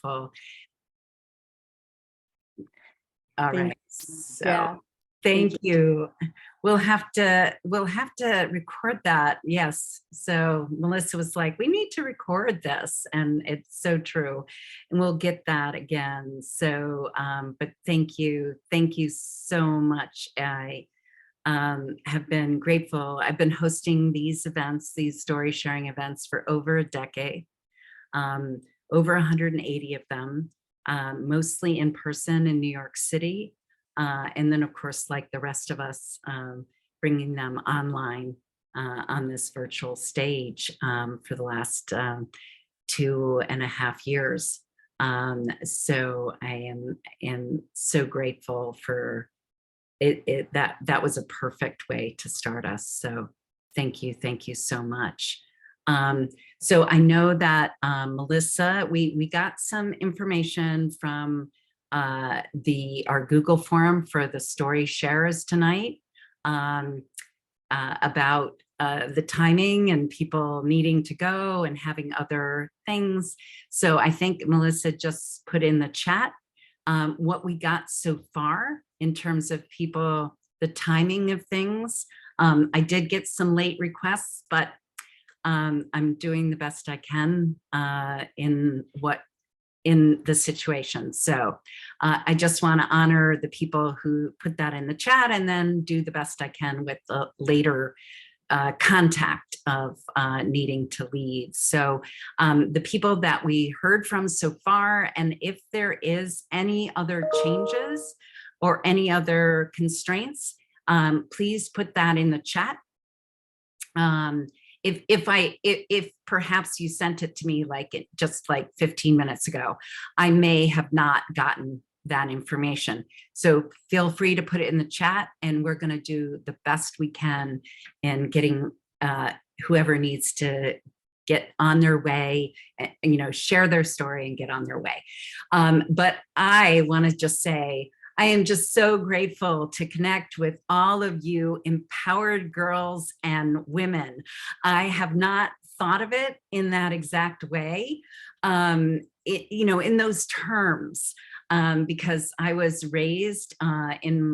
wonderful. All Thank right. you. So Yeah. thank you. We'll have to record that. Yes. So Melissa was like, we need to record this. And it's so true. And we'll get that again. So, but thank you. Thank you so much. I have been grateful. I've been hosting these events, these story sharing events for over a decade, over 180 of them, mostly in person in New York City. And then of course, like the rest of us, bringing them online on this virtual stage for the last 2.5 years. So I am so grateful for it. That was a perfect way to start us. So thank you so much. So I know that Melissa, we got some information from our Google forum for the story sharers tonight about the timing and people needing to go and having other things. So I think Melissa just put in the chat what we got so far in terms of people, the timing of things. I did get some late requests, but I'm doing the best I can in the situation. So I just want to honor the people who put that in the chat and then do the best I can with the later contact of needing to leave. So the people that we heard from so far, and if there is any other changes or any other constraints, please put that in the chat. If perhaps you sent it to me just like 15 minutes ago, I may have not gotten that information. So feel free to put it in the chat, and we're going to do the best we can in getting whoever needs to get on their way, share their story and get on their way. But I want to just say, I am just so grateful to connect with all of you empowered girls and women. I have not thought of it in that exact way, in those terms, because I was raised in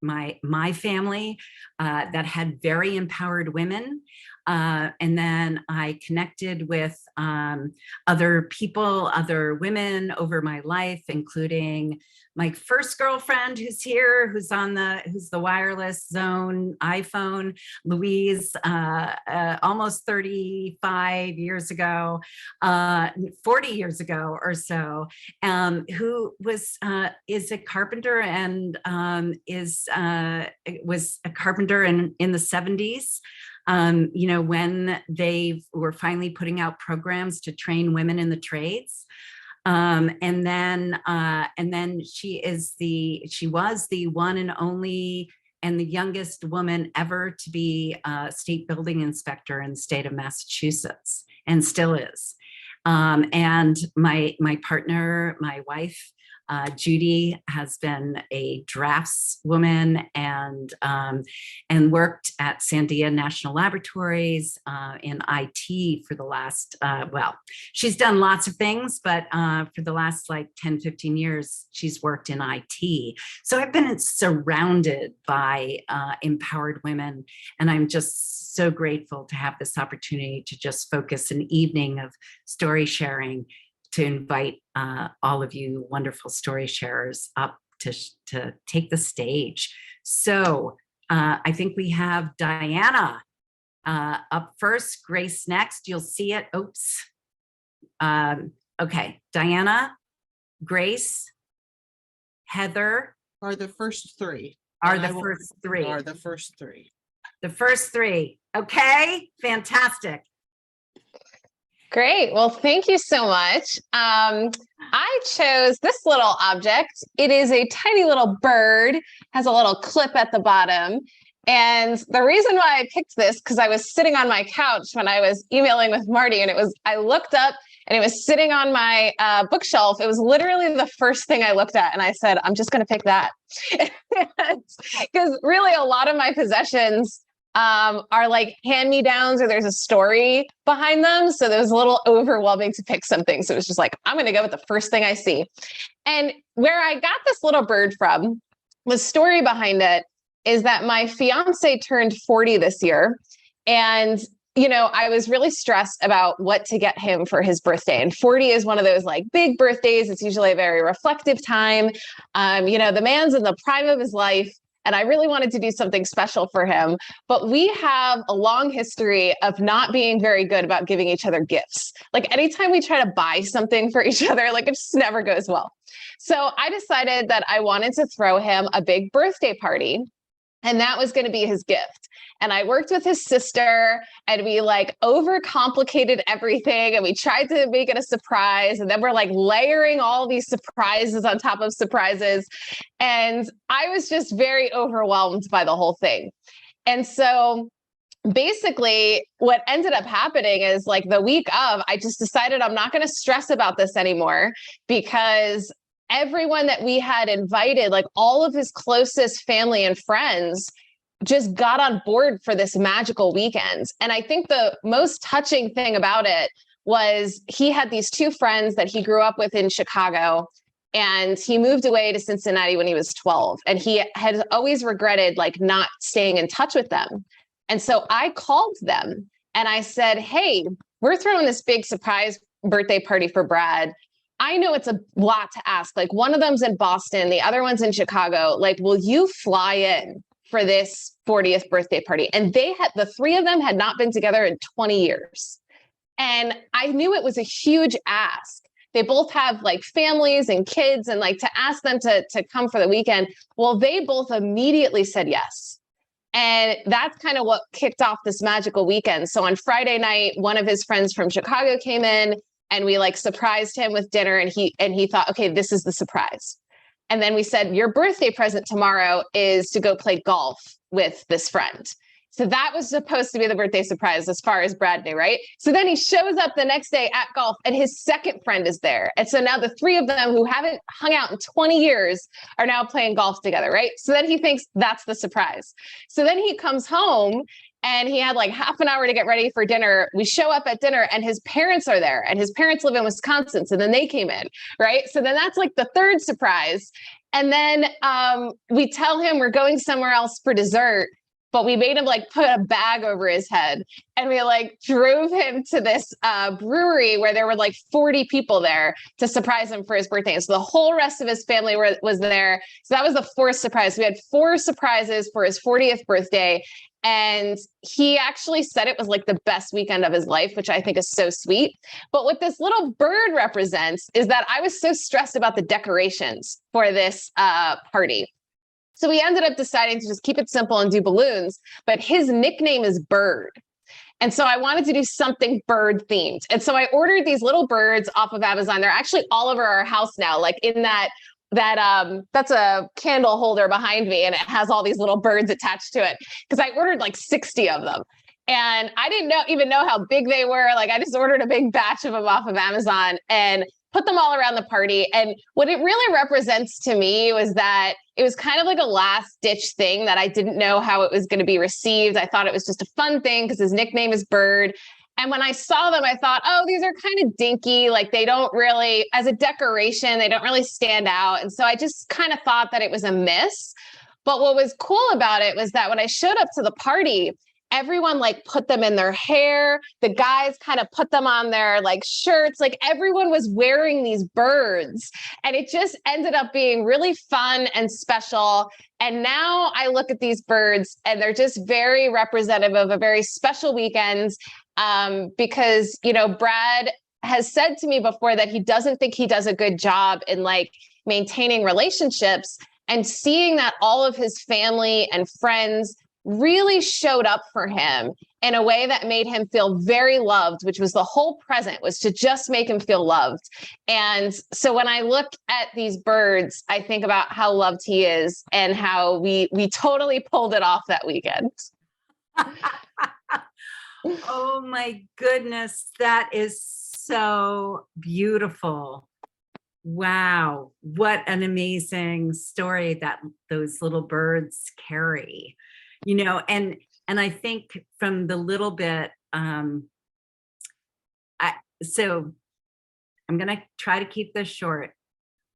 my family that had very empowered women. And then I connected with other people, other women over my life, including my first girlfriend who's here, who's the wireless zone iPhone, Louise, almost 35 years ago, 40 years ago or so, who is a carpenter and was a carpenter in the 70s. When they were finally putting out programs to train women in the trades. And then she was the one and only and the youngest woman ever to be a state building inspector in the state of Massachusetts, and still is. And my partner, my wife, Judy, has been a draftswoman and worked at Sandia National Laboratories in IT for the last, she's done lots of things, but for the last 10, 15 years, she's worked in IT. So I've been surrounded by empowered women, and I'm just so grateful to have this opportunity to just focus an evening of story sharing, to invite all of you wonderful story sharers up to take the stage. So I think we have Diana up first, Grace next. You'll see it. Oops. Okay, Diana, Grace, Heather. Are the first three. Are the first three. Are the first three. The first three. Okay, fantastic. Great. Well, thank you so much. I chose this little object. It is a tiny little bird, has a little clip at the bottom. And the reason why I picked this, because I was sitting on my couch when I was emailing with Marty, and I looked up and it was sitting on my bookshelf. It was literally the first thing I looked at. And I said, I'm just going to pick that. Because really a lot of my possessions are like hand-me-downs or there's a story behind them. So it was a little overwhelming to pick something. So it was just like, I'm going to go with the first thing I see. And where I got this little bird from, the story behind it is that my fiance turned 40 this year. And I was really stressed about what to get him for his birthday. And 40 is one of those like big birthdays. It's usually a very reflective time. The man's in the prime of his life. And I really wanted to do something special for him. But we have a long history of not being very good about giving each other gifts. Like anytime we try to buy something for each other, like it just never goes well. So I decided that I wanted to throw him a big birthday party. And that was going to be his gift. And I worked with his sister and we like overcomplicated everything. And we tried to make it a surprise. And then we're like layering all these surprises on top of surprises. And I was just very overwhelmed by the whole thing. And so basically what ended up happening is like the week of, I just decided I'm not going to stress about this anymore because everyone that we had invited, like all of his closest family and friends, just got on board for this magical weekend. And I think the most touching thing about it was he had these two friends that he grew up with in Chicago, and he moved away to Cincinnati when he was 12. And he had always regretted like not staying in touch with them. And so I called them and I said, hey, we're throwing this big surprise birthday party for Brad. I know it's a lot to ask. Like one of them's in Boston, the other one's in Chicago. Like, will you fly in for this 40th birthday party? And the three of them had not been together in 20 years. And I knew it was a huge ask. They both have like families and kids, and like to ask them to come for the weekend. Well, they both immediately said yes. And that's kind of what kicked off this magical weekend. So on Friday night, one of his friends from Chicago came in, and we like surprised him with dinner, and he thought, okay, this is the surprise. And then we said, your birthday present tomorrow is to go play golf with this friend. So that was supposed to be the birthday surprise as far as Brad knew, right? So then he shows up the next day at golf and his second friend is there. And so now the three of them who haven't hung out in 20 years are now playing golf together, right? So then he thinks that's the surprise. So then he comes home and he had like half an hour to get ready for dinner. We show up at dinner and his parents are there, and his parents live in Wisconsin. So then they came in, right? So then that's like the third surprise. And then we tell him we're going somewhere else for dessert, but we made him like put a bag over his head, and we like drove him to this brewery where there were like 40 people there to surprise him for his birthday. And so the whole rest of his family was there. So that was the fourth surprise. We had 4 surprises for his 40th birthday. And he actually said it was like the best weekend of his life, which I think is so sweet. But what this little bird represents is that I was so stressed about the decorations for this party. So we ended up deciding to just keep it simple and do balloons, but his nickname is Bird. And so I wanted to do something bird themed. And so I ordered these little birds off of Amazon. They're actually all over our house now, like in that's a candle holder behind me, and it has all these little birds attached to it because I ordered like 60 of them. And I didn't even know how big they were. Like I just ordered a big batch of them off of Amazon and put them all around the party. And what it really represents to me was that it was kind of like a last ditch thing that I didn't know how it was going to be received. I thought it was just a fun thing because his nickname is Bird. And when I saw them, I thought, oh, these are kind of dinky. Like they don't really, as a decoration, they don't really stand out. And so I just kind of thought that it was a miss. But what was cool about it was that when I showed up to the party, everyone like put them in their hair. The guys kind of put them on their like shirts. Like everyone was wearing these birds, and it just ended up being really fun and special. And now I look at these birds and they're just very representative of a very special weekend. Because, Brad has said to me before that he doesn't think he does a good job in like maintaining relationships, and seeing that all of his family and friends really showed up for him in a way that made him feel very loved, which was the whole present, was to just make him feel loved. And so when I look at these birds, I think about how loved he is and how we totally pulled it off that weekend. Oh my goodness, that is so beautiful. Wow, what an amazing story that those little birds carry. And And I think from the little bit, so I'm going to try to keep this short.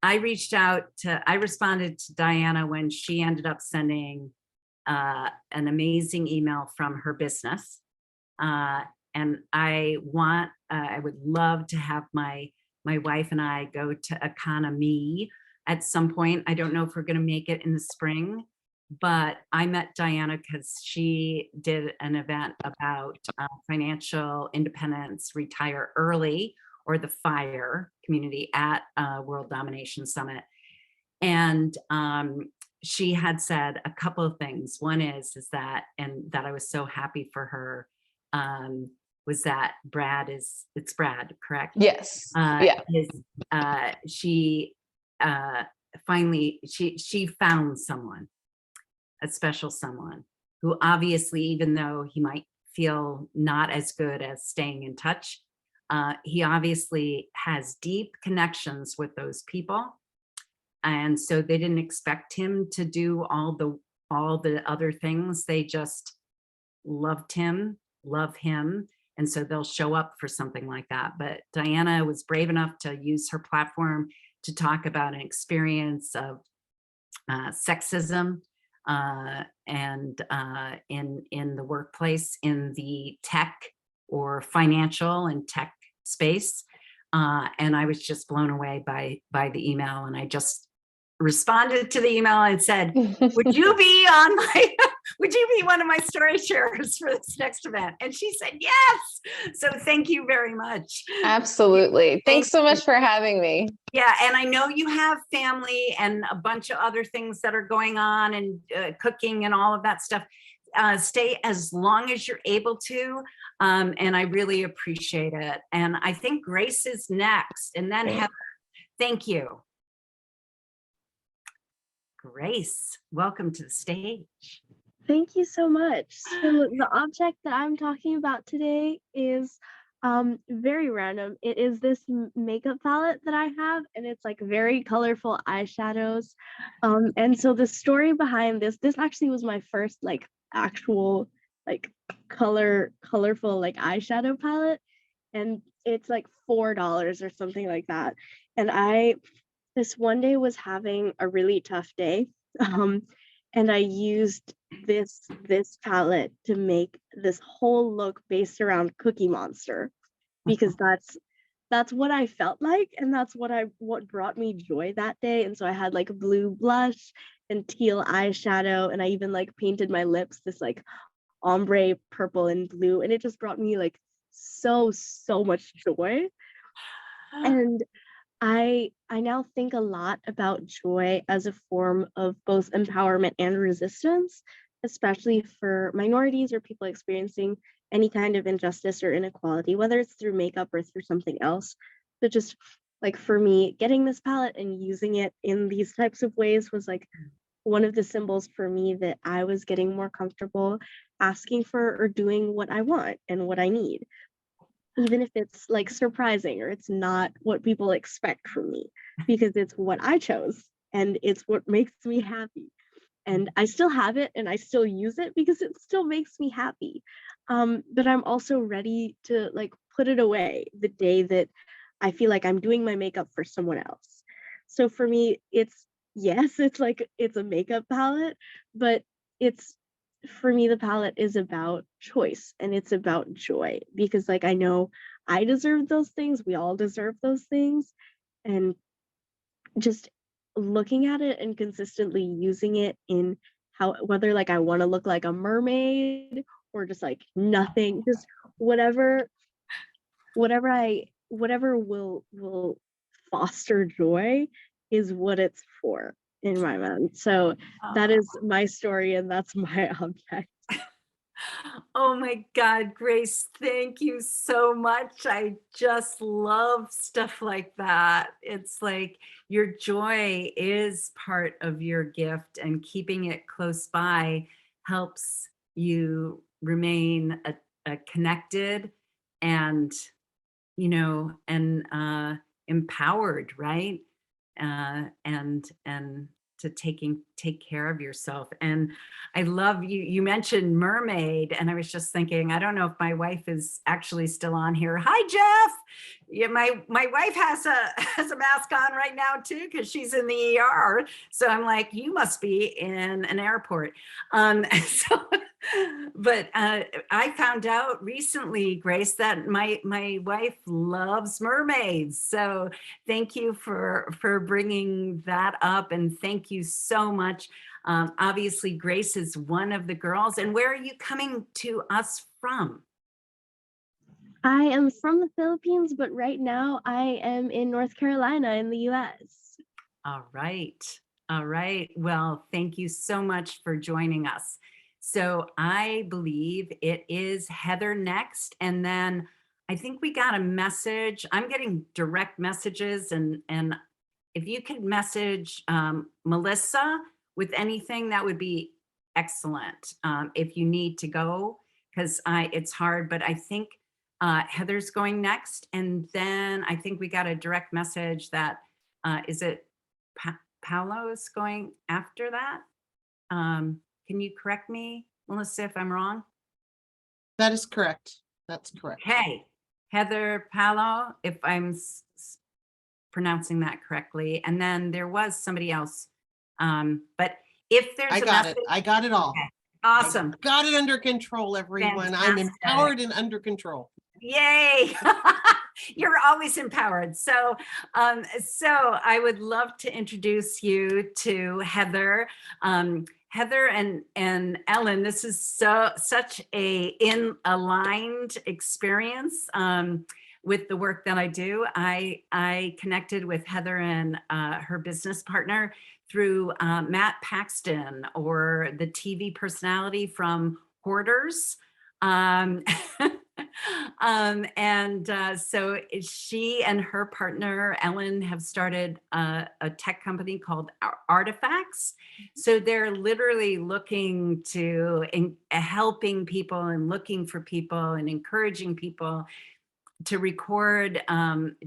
I responded to Diana when she ended up sending an amazing email from her business. And I would love to have my wife and I go to Economy at some point. I don't know if we're going to make it in the spring, but I met Diana because she did an event about financial independence, retire early, or the FIRE community at World Domination Summit. And she had said a couple of things. One is that, and that I was so happy for her, was that it's Brad, correct? Yes. Yeah. She finally, she found someone, a special someone who obviously, even though he might feel not as good as staying in touch, he obviously has deep connections with those people. And so they didn't expect him to do all the other things. They just love him. And so they'll show up for something like that. But Diana was brave enough to use her platform to talk about an experience of sexism and in the workplace, in the tech or financial and tech space. And I was just blown away by the email. And I just responded to the email and said, would you be on my, would you be one of my story sharers for this next event? And she said, yes. So thank you very much. Absolutely. Thanks so much for having me. Yeah. And I know you have family and a bunch of other things that are going on, and cooking and all of that stuff. Stay as long as you're able to. And I really appreciate it. And I think Grace is next, and then Heather. Thank you. Grace, welcome to the stage. Thank you so much. So the object that I'm talking about today is very random. It is this makeup palette that I have, and it's like very colorful eyeshadows. And so the story behind this actually was my first like actual like colorful like eyeshadow palette, and it's like $4 or something like that. And this one day was having a really tough day, and I used this palette to make this whole look based around Cookie Monster, because that's what I felt like, and that's what brought me joy that day. And so I had like blue blush and teal eyeshadow, and I even like painted my lips this like ombre purple and blue, and it just brought me like so much joy. And I now think a lot about joy as a form of both empowerment and resistance, especially for minorities or people experiencing any kind of injustice or inequality, whether it's through makeup or through something else. But just like for me, getting this palette and using it in these types of ways was like one of the symbols for me that I was getting more comfortable asking for or doing what I want and what I need, even if it's like surprising or it's not what people expect from me, because it's what I chose and it's what makes me happy. And I still have it and I still use it because it still makes me happy. But I'm also ready to like put it away the day that I feel like I'm doing my makeup for someone else. So for me, it's a makeup palette, but for me, the palette is about choice and it's about joy, because like I know I deserve those things. We all deserve those things. And just looking at it and consistently using it in whether like I want to look like a mermaid or just like nothing, just whatever will foster joy is what it's for in my mind. So that is my story and that's my object. Oh my God, Grace, thank you so much. I just love stuff like that. It's like your joy is part of your gift, and keeping it close by helps you remain connected and, empowered, right? And take care of yourself. And I love you mentioned mermaid, and I was just thinking, I don't know if my wife is actually still on here. Hi, Jeff. Yeah, my wife has a mask on right now too, because she's in the ER. So I'm like, you must be in an airport. So but I found out recently, Grace, that my wife loves mermaids. So thank you for bringing that up, and thank you so much. Obviously, Grace is one of the girls. And where are you coming to us from? I am from the Philippines, but right now I am in North Carolina in the US. All right. All right. Well, thank you so much for joining us. So I believe it is Heather next. And then I think we got a message. I'm getting direct messages, and if you could message Melissa with anything, that would be excellent. If you need to go, because it's hard, but I think Heather's going next. And then I think we got a direct message that, is it Paolo's going after that? Can you correct me, Melissa, if I'm wrong? That is correct. That's correct. Hey, Heather Paolo, if I'm pronouncing that correctly. And then there was somebody else. But if there's I a got message, it. I got it all. okay, awesome. Got it under control, everyone. I'm Fantastic. empowered and under control. Yay. You're always empowered. So I would love to introduce you to Heather. Heather and Ellen, this is such a aligned experience with the work that I do. I connected with Heather and her business partner through Matt Paxton, or the TV personality from Hoarders. So she and her partner, Ellen, have started a tech company called Artifacts. So they're literally looking to helping people and looking for people and encouraging people to record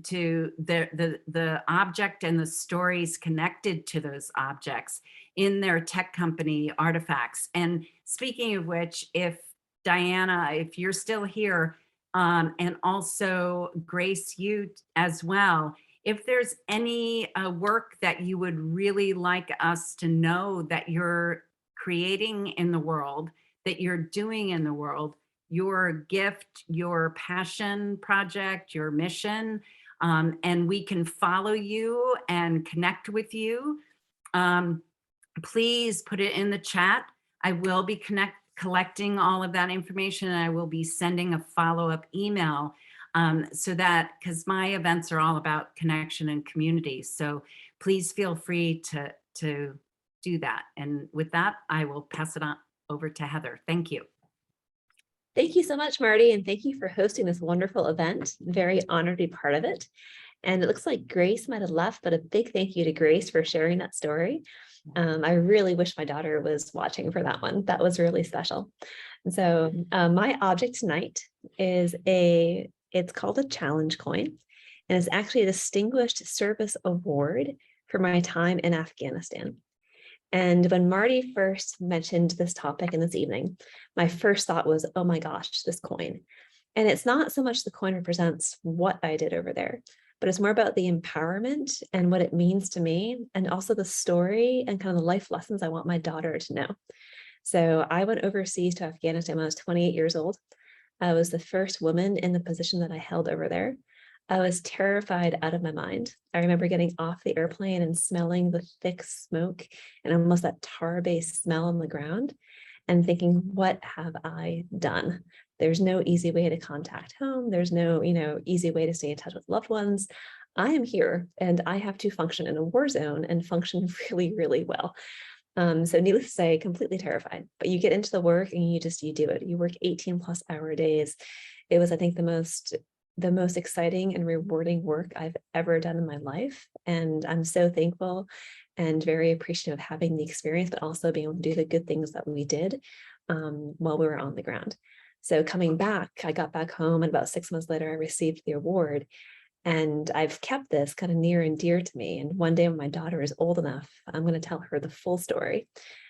to the object and the stories connected to those objects in their tech company, Artifacts. And speaking of which, if Diana, if you're still here, and also Grace, you as well, if there's any work that you would really like us to know that you're creating in the world, that you're doing in the world, your gift, your passion project, your mission, and we can follow you and connect with you, please put it in the chat. I will be collecting all of that information, and I will be sending a follow-up email, so that, because my events are all about connection and community. So please feel free to do that. And with that, I will pass it on over to Heather. Thank you. Thank you so much, Marty, and thank you for hosting this wonderful event. Very honored to be part of it. And it looks like Grace might have left, but a big thank you to Grace for sharing that story. I really wish my daughter was watching for that one. That was really special. And so my object tonight is it's called a challenge coin, and it's actually a Distinguished Service Award for my time in Afghanistan. And when Marty first mentioned this topic in this evening, my first thought was, oh my gosh, this coin. And it's not so much the coin represents what I did over there, but it's more about the empowerment and what it means to me, and also the story and kind of the life lessons I want my daughter to know. So I went overseas to Afghanistan when I was 28 years old. I was the first woman in the position that I held over there. I was terrified out of my mind. I remember getting off the airplane and smelling the thick smoke and almost that tar-based smell on the ground, and thinking, what have I done? There's no easy way to contact home. There's no, easy way to stay in touch with loved ones. I am here and I have to function in a war zone and function really, really well. So needless to say, completely terrified, but you get into the work and you do it. You work 18+ hour days. It was, I think, the most exciting and rewarding work I've ever done in my life. And I'm so thankful and very appreciative of having the experience, but also being able to do the good things that we did while we were on the ground. So coming back, I got back home, and about 6 months later, I received the award. And I've kept this kind of near and dear to me. And one day when my daughter is old enough, I'm going to tell her the full story.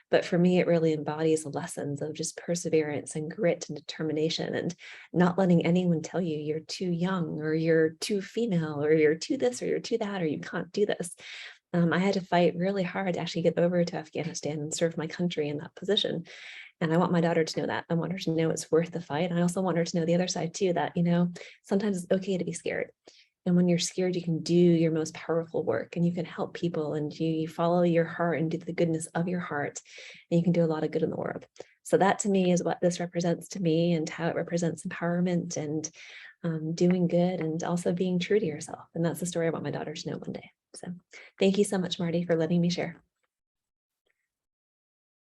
But for me, it really embodies the lessons of just perseverance and grit and determination, and not letting anyone tell you you're too young or you're too female or you're too this or you're too that or you can't do this. I had to fight really hard to actually get over to Afghanistan and serve my country in that position. And I want my daughter to know that. I want her to know it's worth the fight. And I also want her to know the other side too, that, sometimes it's okay to be scared. And when you're scared, you can do your most powerful work and you can help people and you follow your heart and do the goodness of your heart. And you can do a lot of good in the world. So that to me is what this represents to me and how it represents empowerment and doing good and also being true to yourself. And that's the story I want my daughter to know one day. So thank you so much, Marty, for letting me share.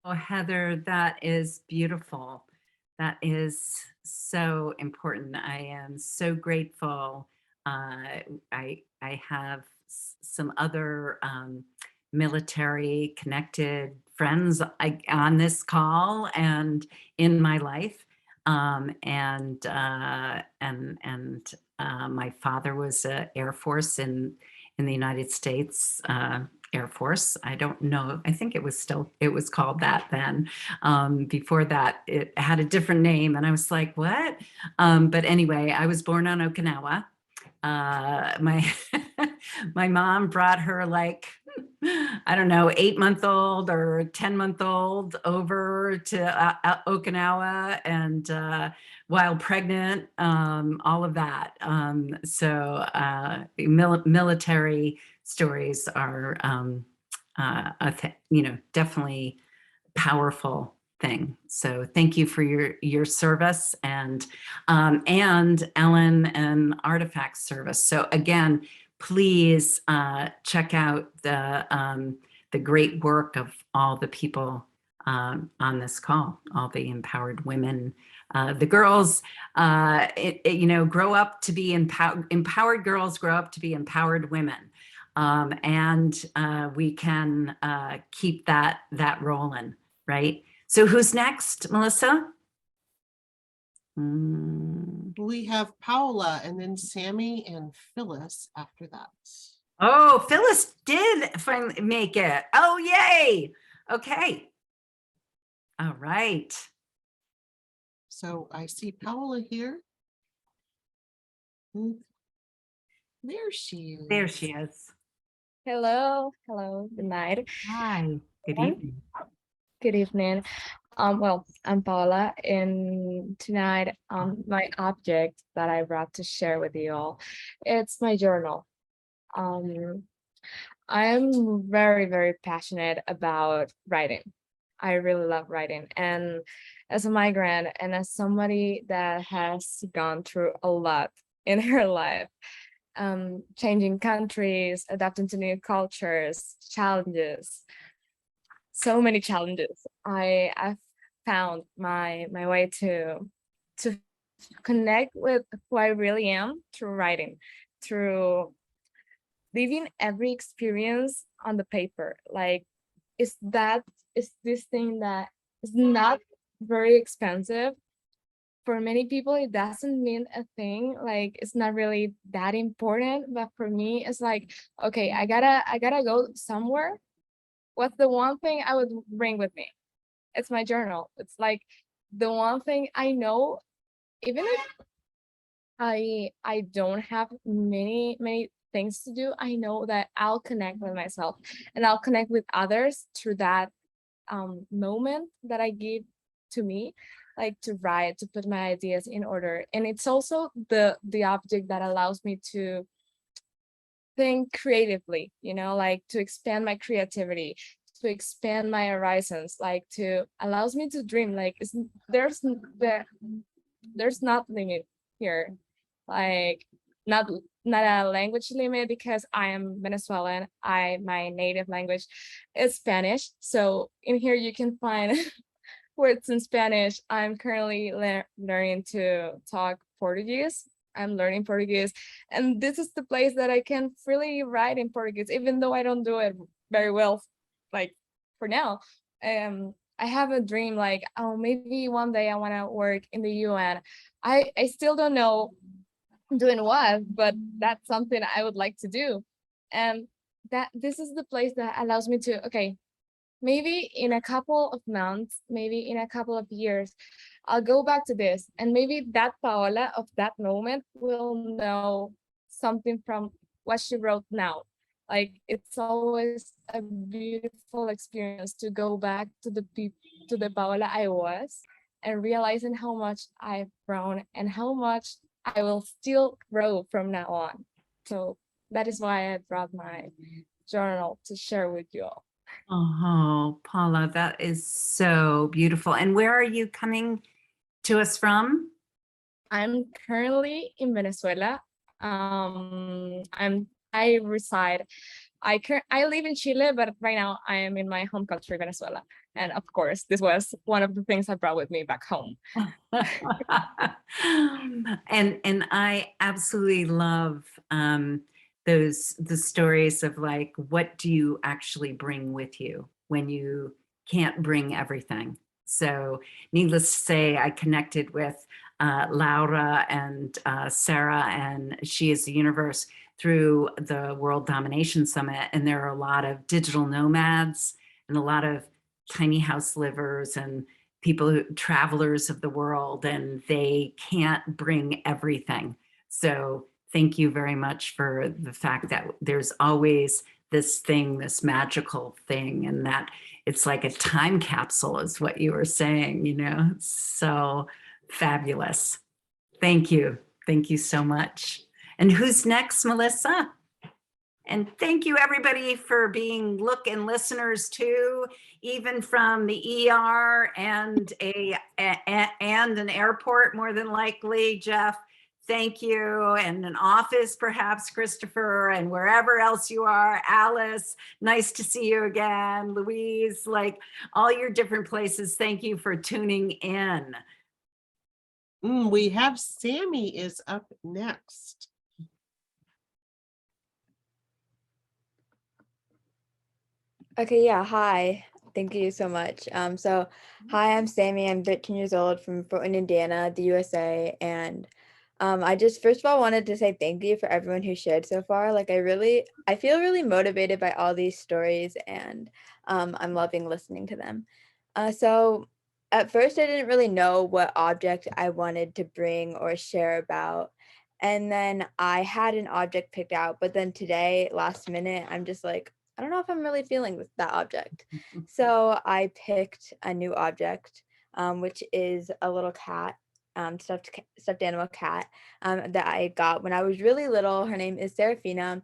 Oh, Heather, that is beautiful. That is so important. I am so grateful. I have some other military connected friends on this call and in my life. My father was Air Force in the United States. Air Force. I don't know. I think it was called that then. Before that, it had a different name. And I was like, what? But anyway, I was born on Okinawa. My my mom brought her like, I don't know, 8-month-old or 10-month-old over to Okinawa and while pregnant, all of that. Military stories are, definitely powerful thing. So thank you for your service and Ellen and Artifact service. So again, please check out the great work of all the people on this call, all the empowered women. The girls, grow up to be empowered girls grow up to be empowered women. We can keep that rolling, right? So who's next, Melissa? We have Paola and then Sammy and Phyllis after that. Oh, Phyllis did finally make it. Oh, yay. Okay. All right. So I see Paola here. There she is. There she is. Hello, good night. Hi, good evening. Good evening. Well, I'm Paula, and tonight, my object that I brought to share with you all, it's my journal. I'm very, very passionate about writing. I really love writing, and as a migrant and as somebody that has gone through a lot in her life, changing countries, adapting to new cultures, challenges, so many challenges. I've found my way to connect with who I really am through writing, through living every experience on the paper. Like, is this thing that is not very expensive. For many people, it doesn't mean a thing. Like, it's not really that important. But for me, it's like, okay, I gotta go somewhere. What's the one thing I would bring with me? It's my journal. It's like the one thing I know, even if I don't have many things to do, I know that I'll connect with myself and I'll connect with others through that moment that I give to me, like to write, to put my ideas in order. And it's also the object that allows me to think creatively, like to expand my creativity, to expand my horizons, like to allows me to dream. Like there's not limit here, like not a language limit, because I am Venezuelan. My native language is Spanish, so in here you can find words in Spanish. I'm currently learning to talk Portuguese. I'm learning Portuguese, and this is the place that I can freely write in Portuguese, even though I don't do it very well, like for now. I have a dream, like, oh, maybe one day I want to work in the UN. I still don't know doing what, but that's something I would like to do. And that this is the place that allows me to, okay, maybe in a couple of months, maybe in a couple of years, I'll go back to this. And maybe that Paola of that moment will know something from what she wrote now. Like it's always a beautiful experience to go back to to the Paola I was and realizing how much I've grown and how much I will still grow from now on. So that is why I brought my journal to share with you all. Oh, Paula, that is so beautiful. And where are you coming to us from? I'm currently in Venezuela. I reside. I live in Chile, but right now I am in my home country, Venezuela. And of course, this was one of the things I brought with me back home. And I absolutely love the stories of like, what do you actually bring with you when you can't bring everything? So needless to say, I connected with Laura and Sarah, and She is the Universe through the World Domination Summit. And there are a lot of digital nomads and a lot of tiny house livers and people who travelers of the world, and they can't bring everything. So thank you very much for the fact that there's always this thing, this magical thing, and that it's like a time capsule is what you were saying, you know. So fabulous. Thank you. Thank you so much. And who's next, Melissa? And thank you everybody for being look and listeners too, even from the ER and and an airport, more than likely, Jeff. Thank you. And an office, perhaps, Christopher, and wherever else you are, Alice, nice to see you again. Louise, like all your different places. Thank you for tuning in. We have Sammy is up next. Okay, yeah, hi. Thank you so much. Hi, I'm Sammy. I'm 13 years old from Fort Wayne, Indiana, the USA. And I just first of all wanted to say thank you for everyone who shared so far. Like I feel really motivated by all these stories, and I'm loving listening to them. So at first I didn't really know what object I wanted to bring or share about. And then I had an object picked out, but then today, last minute, I'm just like, I don't know if I'm really feeling that object. So I picked a new object, which is a little cat, stuffed animal cat that I got when I was really little. Her name is Serafina.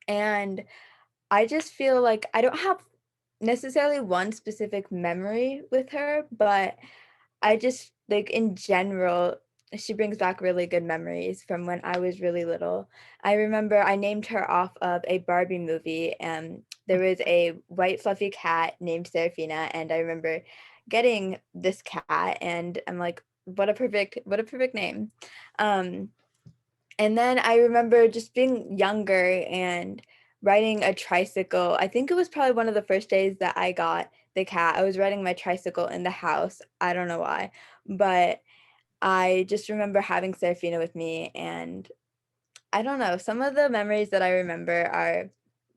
And I just feel like I don't have necessarily one specific memory with her, but I just like in general, she brings back really good memories from when I was really little. I remember I named her off of a Barbie movie, and there was a white fluffy cat named Serafina, and I remember getting this cat, and I'm like, what a perfect name. And then I remember just being younger and riding a tricycle. I think it was probably one of the first days that I got the cat. I was riding my tricycle in the house. I don't know why, but I just remember having Serafina with me, and I don't know, some of the memories that I remember are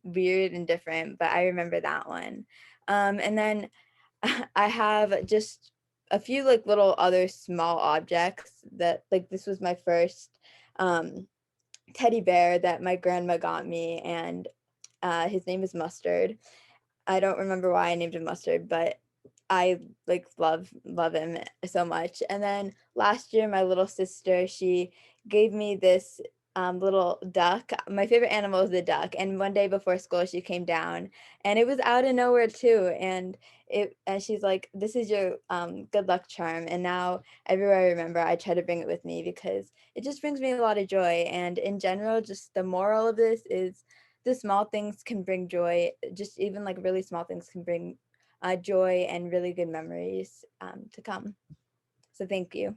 weird and different, but I remember that one. And then I have just a few like little other small objects that like this was my first teddy bear that my grandma got me, and his name is Mustard. I don't remember why I named him Mustard, but I like love him so much. And then last year, my little sister, she gave me this little duck. My favorite animal is the duck. And one day before school, she came down, and it was out of nowhere too. And she's like, "This is your good luck charm." And now everywhere I remember, I try to bring it with me because it just brings me a lot of joy. And in general, just the moral of this is the small things can bring joy. Just even like really small things can bring joy and really good memories to come. So thank you.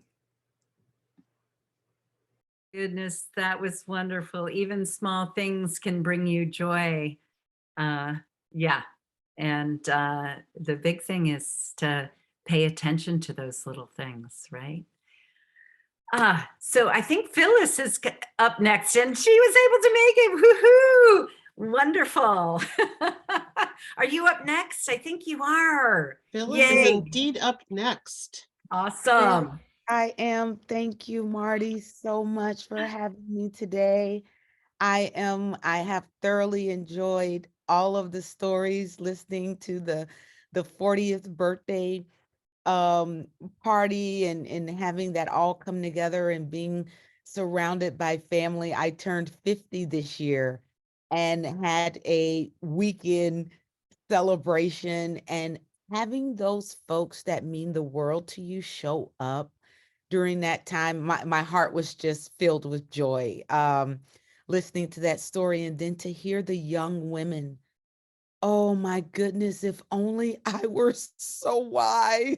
Goodness, that was wonderful. Even small things can bring you joy. Yeah. And the big thing is to pay attention to those little things, right? So I think Phyllis is up next and she was able to make it. Woohoo! Wonderful. Are you up next? I think you are. Phyllis is Yay. indeed up next. Awesome. I am. Thank you, Marty, so much for having me today. I have thoroughly enjoyed all of the stories, listening to the 40th birthday party and having that all come together and being surrounded by family. I turned 50 this year and had a weekend celebration, and having those folks that mean the world to you show up during that time, my heart was just filled with joy. Listening to that story and then to hear the young women. Oh my goodness, if only I were so wise.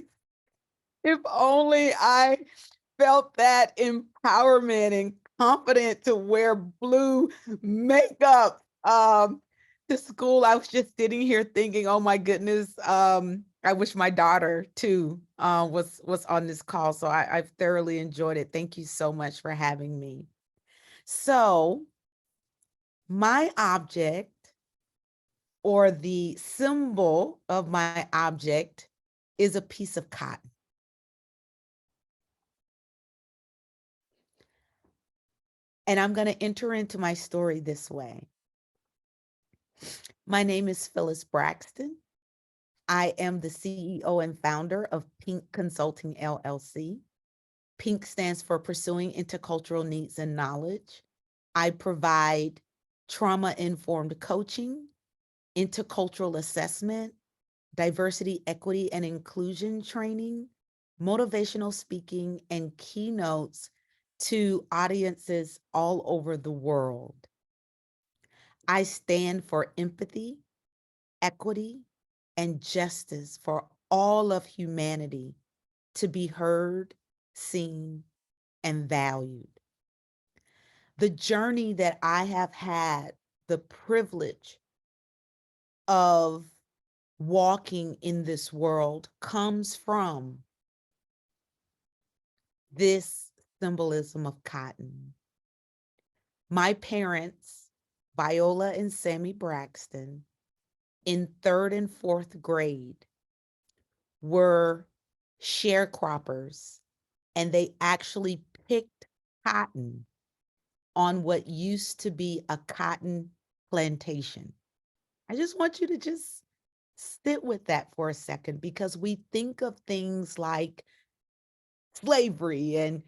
If only I felt that empowerment and confident to wear blue makeup to school. I was just sitting here thinking, oh my goodness, I wish my daughter too was on this call. So I've thoroughly enjoyed it. Thank you so much for having me. So my object, or the symbol of my object, is a piece of cotton. And I'm going to enter into my story this way. My name is Phyllis Braxton. I am the CEO and founder of Pink Consulting LLC. Pink stands for Pursuing Intercultural Needs and Knowledge. I provide trauma-informed coaching, intercultural assessment, diversity, equity, and inclusion training, motivational speaking, and keynotes to audiences all over the world. I stand for empathy, equity, and justice for all of humanity to be heard, seen, and valued. The journey that I have had the privilege of walking in this world comes from this symbolism of cotton. My parents, Viola and Sammy Braxton, in 3rd and 4th grade, were sharecroppers, and they actually picked cotton on what used to be a cotton plantation. I just want you to just sit with that for a second, because we think of things like slavery and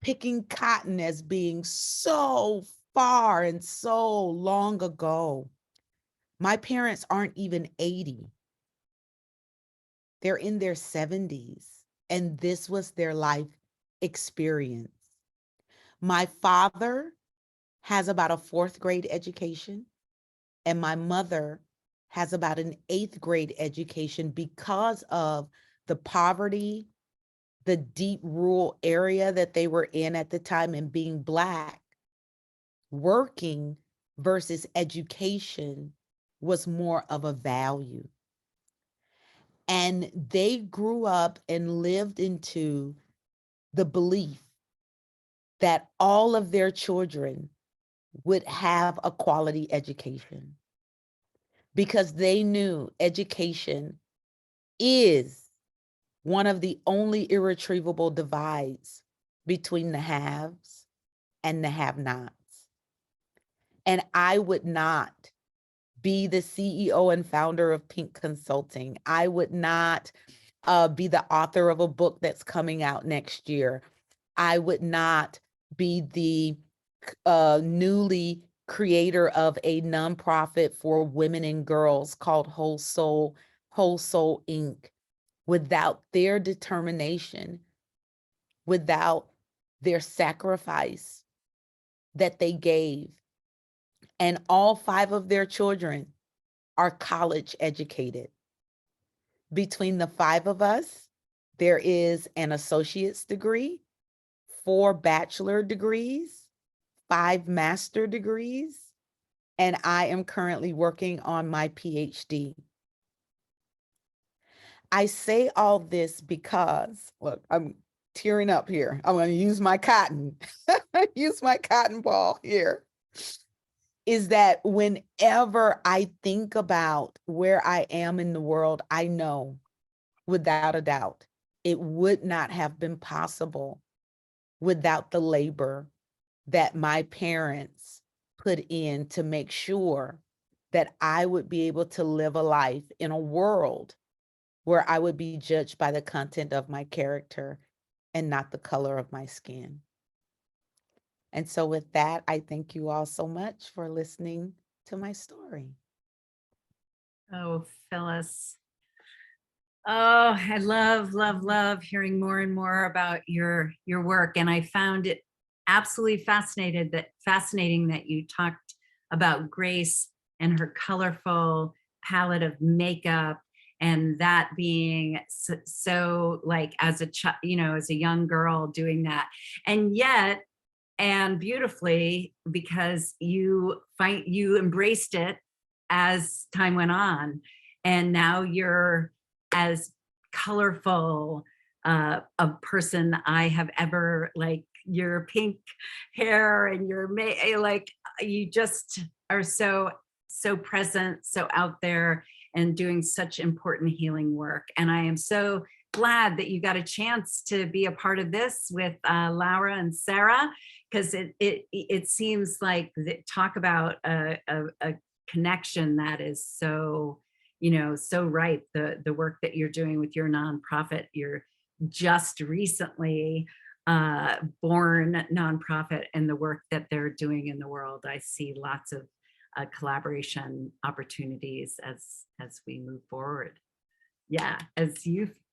picking cotton as being so far and so long ago. My parents aren't even 80. They're in their 70s, and this was their life experience. My father has about a 4th grade education, and my mother has about an 8th grade education because of the poverty, the deep rural area that they were in at the time, and being Black. Working versus education was more of a value. And they grew up and lived into the belief that all of their children would have a quality education, because they knew education is one of the only irretrievable divides between the haves and the have-nots. And I would not be the CEO and founder of Pink Consulting. I would not be the author of a book that's coming out next year. I would not be the newly creator of a nonprofit for women and girls called Whole Soul Inc. without their determination, without their sacrifice that they gave. And all 5 of their children are college educated. Between the 5 of us, there is an associate's degree, 4 bachelor degrees, 5 master degrees, and I am currently working on my PhD. I say all this because, look, I'm tearing up here. I'm going to use my cotton, use my cotton ball here. Is that whenever I think about where I am in the world, I know without a doubt, it would not have been possible without the labor that my parents put in to make sure that I would be able to live a life in a world where I would be judged by the content of my character and not the color of my skin. And so with that, I thank you all so much for listening to my story. Oh, Phyllis. Oh, I love hearing more and more about your work. And I found it absolutely fascinating that you talked about Grace and her colorful palette of makeup, and that being so like as a child, you know, as a young girl doing that. And yet, and beautifully, because you embraced it as time went on, and now you're as colorful a person I have ever, like your pink hair and your like you just are so present, so out there, and doing such important healing work. And I am so glad that you got a chance to be a part of this with Laura and Sarah, because it seems like talk about a connection that is so, you know, so right. The work that you're doing with your nonprofit, you're just recently born nonprofit, and the work that they're doing in the world. I see lots of collaboration opportunities as we move forward. Yeah,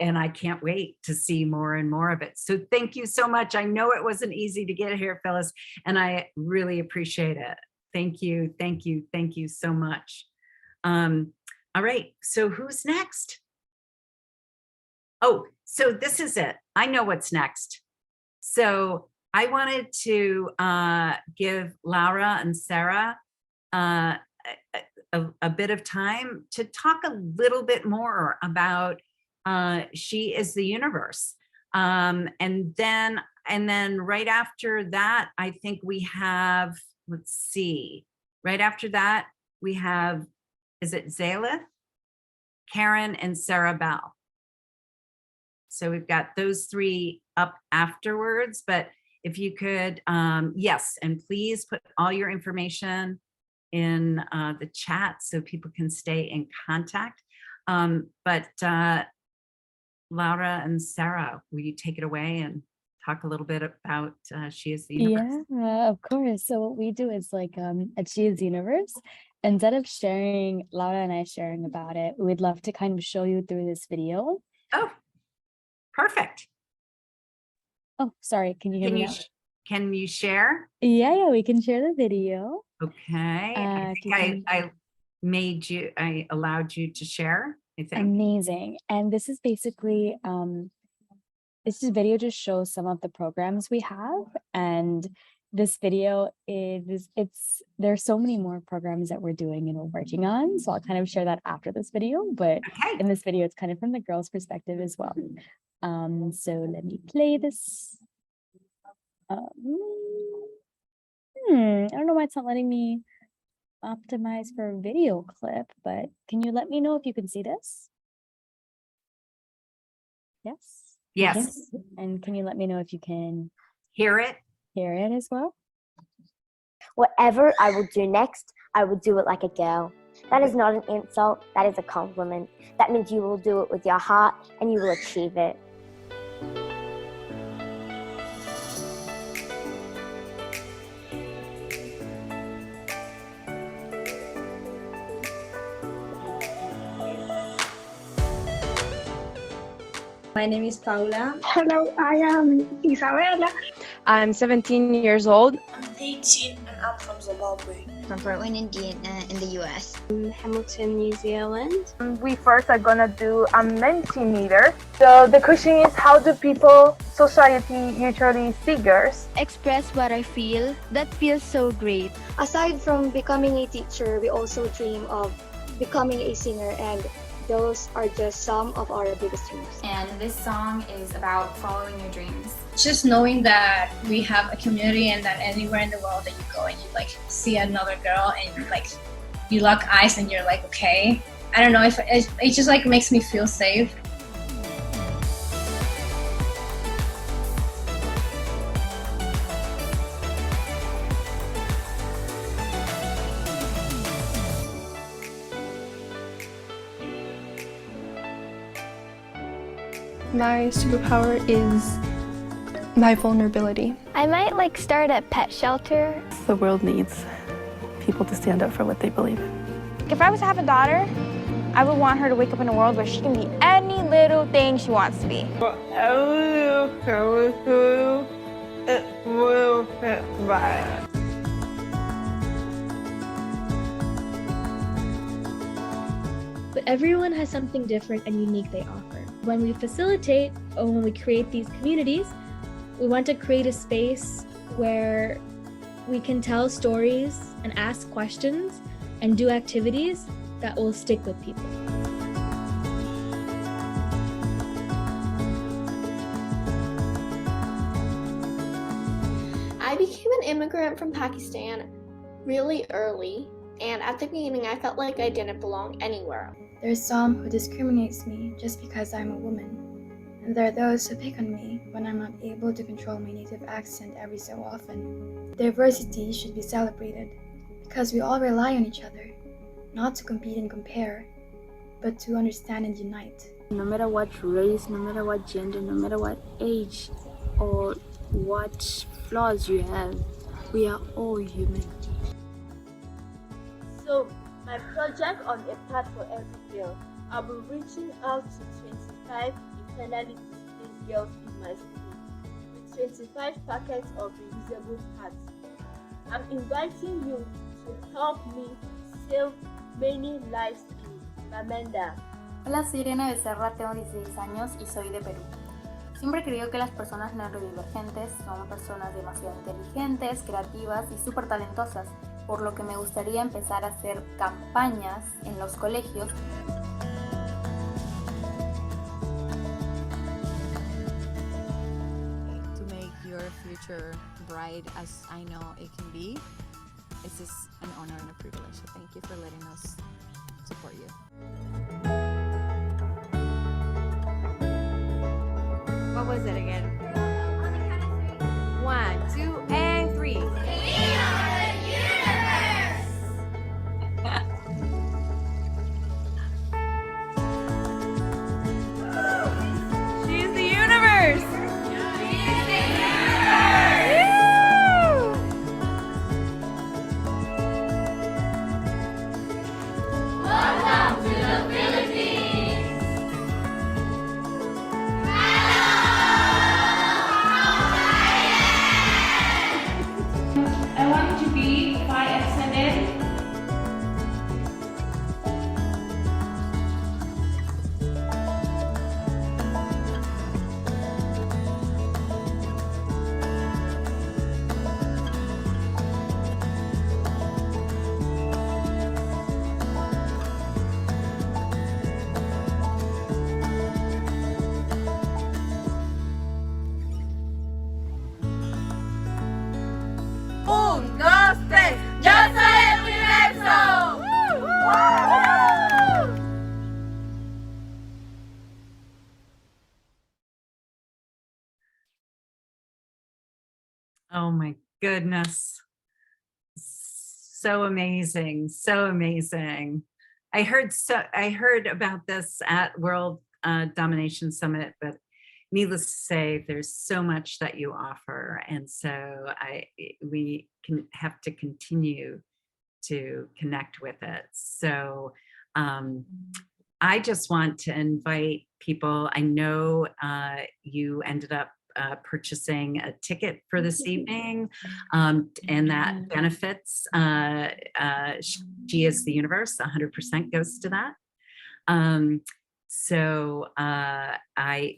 and I can't wait to see more and more of it. So thank you so much. I know it wasn't easy to get here, Phyllis, and I really appreciate it. Thank you so much. All right, so who's next? Oh, so this is it. I know what's next. So I wanted to give Laura and Sarah a bit of time to talk a little bit more about She Is the Universe. And then right after that, I think we have, let's see, right after that, we have, is it Zalith, Karen, and Sarah Bell. So we've got those three up afterwards, but if you could, yes, and please put all your information in the chat so people can stay in contact. But Laura and Sarah, will you take it away and talk a little bit about She Is the Universe? Yeah, of course. So what we do is like at She Is the Universe, instead of sharing, Laura and I sharing about it, we'd love to kind of show you through this video. Oh, perfect. Oh, sorry. Can you hear me now? Can you share? Yeah, we can share the video. Okay. I think I allowed you to share, I think. Amazing. And this is basically, this video just shows some of the programs we have. And this video there's so many more programs that we're doing and we're working on. So I'll kind of share that after this video, but in this video, it's kind of from the girls' perspective as well. So let me play this. I don't know why it's not letting me optimize for a video clip, but can you let me know if you can see this? Yes? Yes. And can you let me know if you can hear it? Hear it as well? Whatever I will do next, I will do it like a girl. That is not an insult, that is a compliment. That means you will do it with your heart and you will achieve it. My name is Paula. Hello, I am Isabella. I'm 17 years old. I'm 18 and I'm from Zimbabwe. From Portland, Indiana, in the US. Hamilton, New Zealand. We first are gonna do a Mentimeter. So the question is, how do people, society usually see girls? Express what I feel. That feels so great. Aside from becoming a teacher, we also dream of becoming a singer and Those are just some of our biggest dreams. And this song is about following your dreams. Just knowing that we have a community and that anywhere in the world that you go and you like see another girl and like you lock eyes and you're like, okay. I don't know if it just like makes me feel safe. My superpower is my vulnerability. I might like start a pet shelter. The world needs people to stand up for what they believe in. If I was to have a daughter, I would want her to wake up in a world where she can be any little thing she wants to be. But everyone has something different and unique they offer. When we facilitate or when we create these communities, we want to create a space where we can tell stories and ask questions and do activities that will stick with people. I became an immigrant from Pakistan really early, and at the beginning I felt like I didn't belong anywhere. There's some who discriminates me just because I'm a woman, and there are those who pick on me when I'm not able to control my native accent every so often. Diversity should be celebrated because we all rely on each other, not to compete and compare, but to understand and unite. No matter what race, no matter what gender, no matter what age or what flaws you have, we are all human. So, my project on A Path for Every Girl, I'll be reaching out to 25 internally displaced girls in my school with 25 packets of reusable pads. I'm inviting you to help me save many lives in Bamenda. Hola, soy Irene Becerra, tengo 16 años y soy de Perú. Siempre creo que las personas neurodivergentes son personas demasiado inteligentes, creativas y súper talentosas, por lo que me gustaría empezar a hacer campañas en los colegios. To make your future bright as I know it can be, it's just an honor and a privilege. So thank you for letting us support you. What was it again? 1, 2, and 3. She's the universe! Welcome to the Philippines! I want you to be quite excited. Un, dos, tres, yo soy el universo. Oh my goodness. So amazing. So amazing. I heard about this at World Domination Summit, but needless to say, there's so much that you offer. And so we can have to continue to connect with it. So I just want to invite people. I know you ended up purchasing a ticket for this evening, and that benefits She is the Universe. 100% goes to that. So I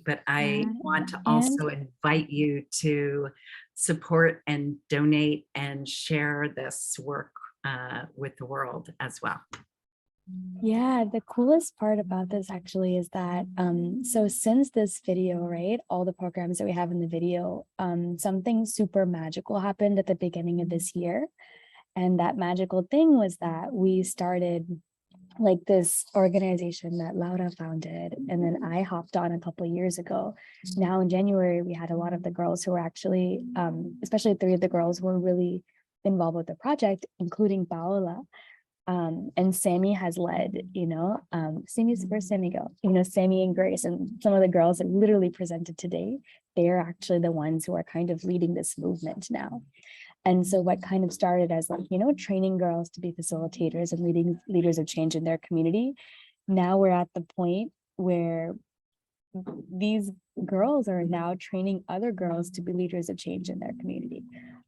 want to also invite you to support and donate and share this work with the world as well. Yeah, the coolest part about this actually is that so since this video, right, all the programs that we have in the video, something super magical happened at the beginning of this year. And that magical thing was that we started like this organization that Laura founded, and then I hopped on a couple of years ago. Now in January, we had a lot of the girls who were actually, especially 3 of the girls who were really involved with the project, including Paola. And Sammy has led, Sammy's first Sammy go, Sammy and Grace and some of the girls that literally presented today, they're actually the ones who are kind of leading this movement now. And so what kind of started as like, training girls to be facilitators and leaders of change in their community. Now we're at the point where these girls are now training other girls to be leaders of change in their community.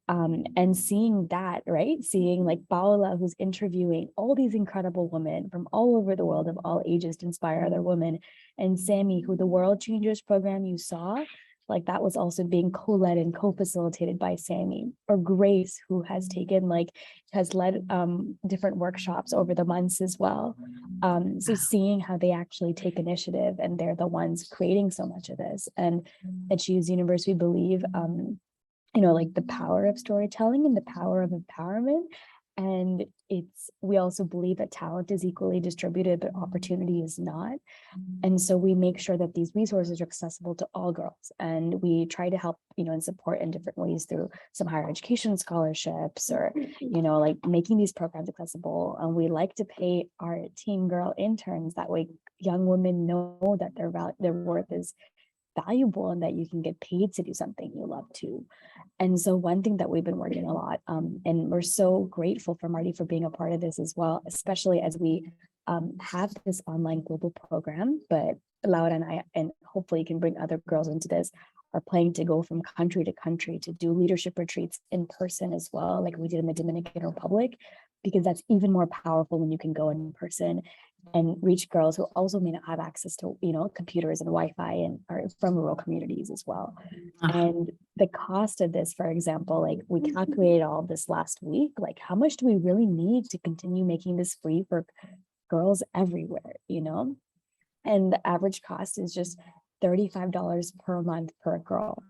And seeing that, right? Seeing like Paola, who's interviewing all these incredible women from all over the world of all ages to inspire other women. And Sammy, who the World Changers program you saw, like that was also being co-led and co-facilitated by Sammy. Or Grace, who has led different workshops over the months as well. So seeing how they actually take initiative and they're the ones creating so much of this. And at Choose Universe, we believe like the power of storytelling and the power of empowerment. And we also believe that talent is equally distributed, but opportunity is not. And so we make sure that these resources are accessible to all girls. And we try to help, and support in different ways through some higher education scholarships or, like making these programs accessible. And we like to pay our teen girl interns. That way young women know that their worth is valuable and that you can get paid to do something you love too. And so one thing that we've been working a lot, and we're so grateful for Marty for being a part of this as well, especially as we have this online global program, but Laura and I, and hopefully you can bring other girls into this, are planning to go from country to country to do leadership retreats in person as well, like we did in the Dominican Republic, because that's even more powerful when you can go in person and reach girls who also may not have access to, computers and Wi-Fi and are from rural communities as well. And the cost of this, for example, like we calculated all of this last week, like how much do we really need to continue making this free for girls everywhere, And the average cost is just $35 per month per girl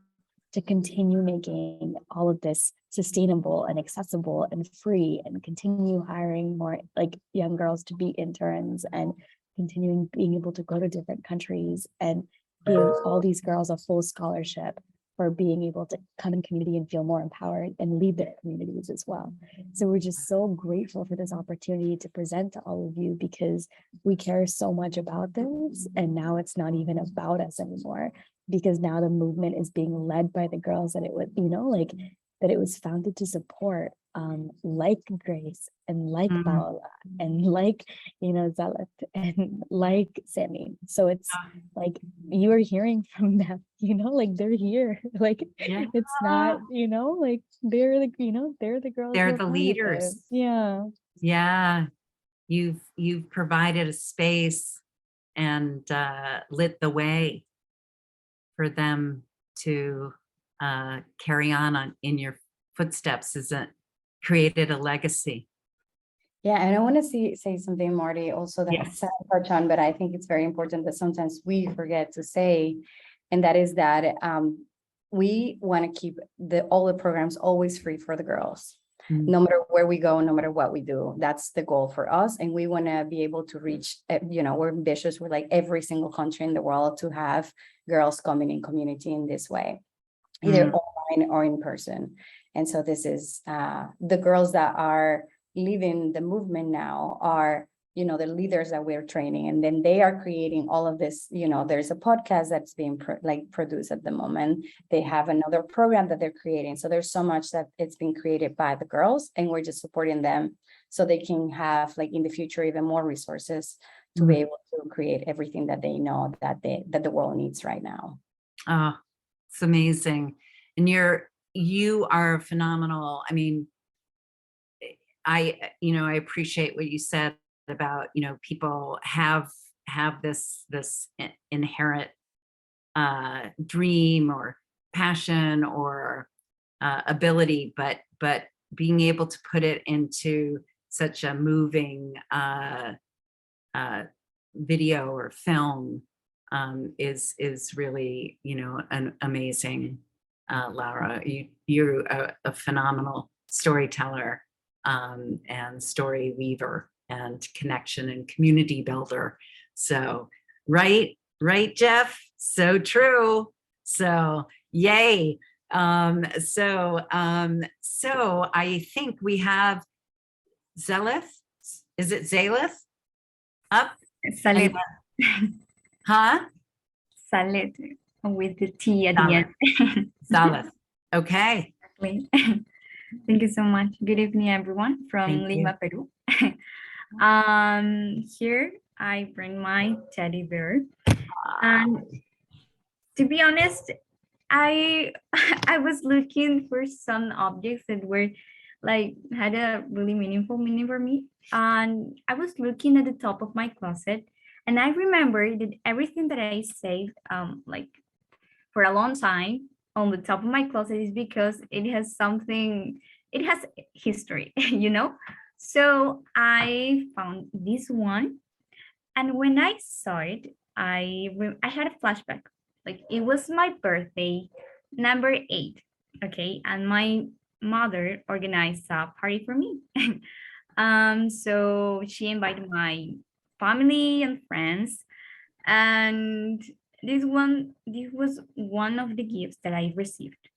to continue making all of this sustainable and accessible and free, and continue hiring more like young girls to be interns and continuing being able to go to different countries and give all these girls a full scholarship for being able to come in community and feel more empowered and lead their communities as well. So we're just so grateful for this opportunity to present to all of you, because we care so much about this. And now it's not even about us anymore, because now the movement is being led by the girls that it was, that it was founded to support, like Grace and like Paola and like, Zalat and like Sammy. So it's like you are hearing from them, like they're here. Like it's not, like they're like, they're the girls. They're the leaders. Yeah. Yeah. You've provided a space and lit the way for them to carry on in your footsteps, isn't created a legacy. Yeah, and I want to say something, Marty, also that Sam touched on, but I think it's very important that sometimes we forget to say, and that is that we want to keep all the programs always free for the girls. No matter where we go, no matter what we do, that's the goal for us. And we want to be able to reach, we're ambitious. We're like every single country in the world to have girls coming in community in this way, either online or in person. And so this is the girls that are leading the movement now are, the leaders that we're training, and then they are creating all of this. There's a podcast that's being produced at the moment. They have another program that they're creating. So there's so much that it's been created by the girls, and we're just supporting them so they can have, like in the future, even more resources to be able to create everything that they know that the world needs right now. Oh, it's amazing. And you are phenomenal. I mean, I appreciate what you said about, people have this inherent dream or passion or ability, but being able to put it into such a moving video or film is really, an amazing. Laura, you're a phenomenal storyteller and story weaver and connection and community builder. So right, Jeff, so true. So yay. So I think we have Zelith. Is it Zalith? Up? Salith. Huh? Salith with the T at the end. Salith. Okay. Exactly. Thank you so much. Good evening, everyone from Lima, Peru. Here I bring my teddy bear. And to be honest, I was looking for some objects that were had a really meaningful meaning for me. And I was looking at the top of my closet, and I remember that everything that I saved for a long time on the top of my closet is because it has history, So I found this one, and when I saw it, I had a flashback. It was my birthday, number 8, okay, and my mother organized a party for me. So she invited my family and friends, and this was one of the gifts that I received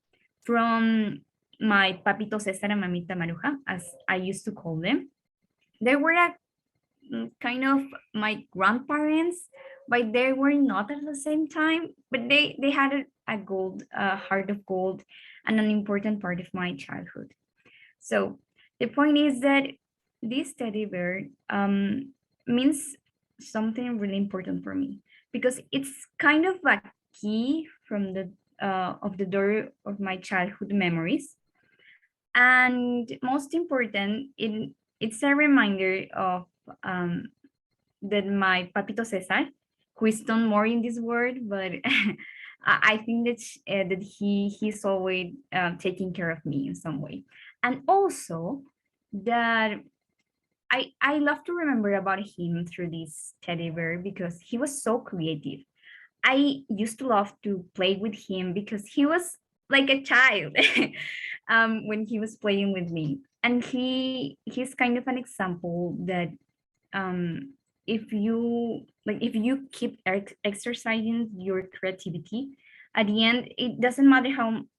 from my Papito César and Mamita Maruja, as I used to call them. They were kind of my grandparents, but they were not at the same time, but they had a heart of gold and an important part of my childhood. So the point is that this teddy bear means something really important for me, because it's kind of a key from the door of my childhood memories. And most important, it's a reminder of that my Papito Cesar, who is done more in this world, but I think that he's always taking care of me in some way. And also that I love to remember about him through this teddy bear, because he was so creative. I used to love to play with him because he was like a child when he was playing with me. And he's kind of an example that if you keep exercising your creativity, at the end, it doesn't matter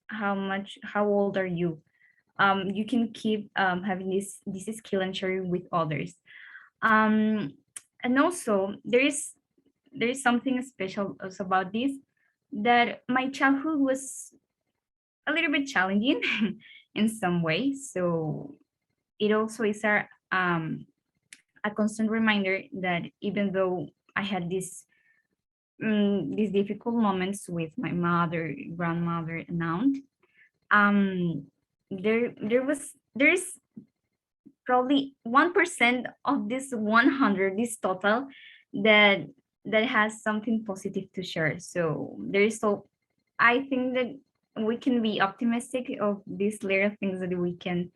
how old are you. You can keep having this skill and sharing with others. And also there is something special also about this, that my childhood was a little bit challenging in some way. So it also is a constant reminder that even though I had these difficult moments with my mother, grandmother, and aunt, there's probably 1% of this 100, this total, that has something positive to share. So I think that we can be optimistic of these little things that we can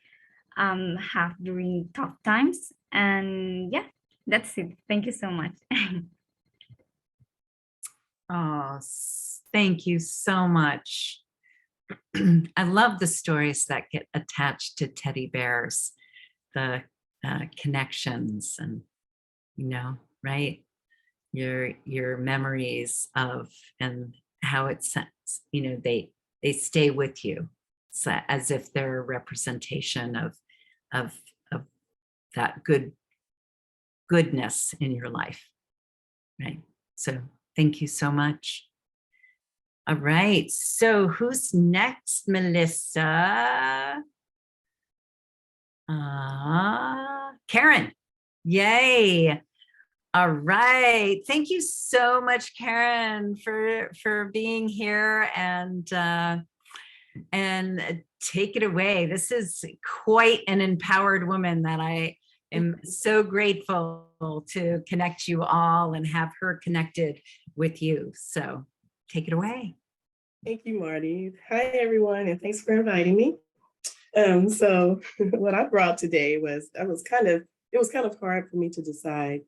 have during tough times. And yeah, that's it. Thank you so much. Oh, thank you so much. I love the stories that get attached to teddy bears, the connections, and right, your memories of, and how it's, they stay with you, so as if they're a representation of that goodness in your life, right? So thank you so much. All right, so who's next, Melissa? Karen. Yay. All right. Thank you so much, Karen, for being here, and take it away. This is quite an empowered woman that I am so grateful to connect you all and have her connected with you. So take it away. Thank you, Marty. Hi, everyone, and thanks for inviting me. So what I brought today was, it was kind of hard for me to decide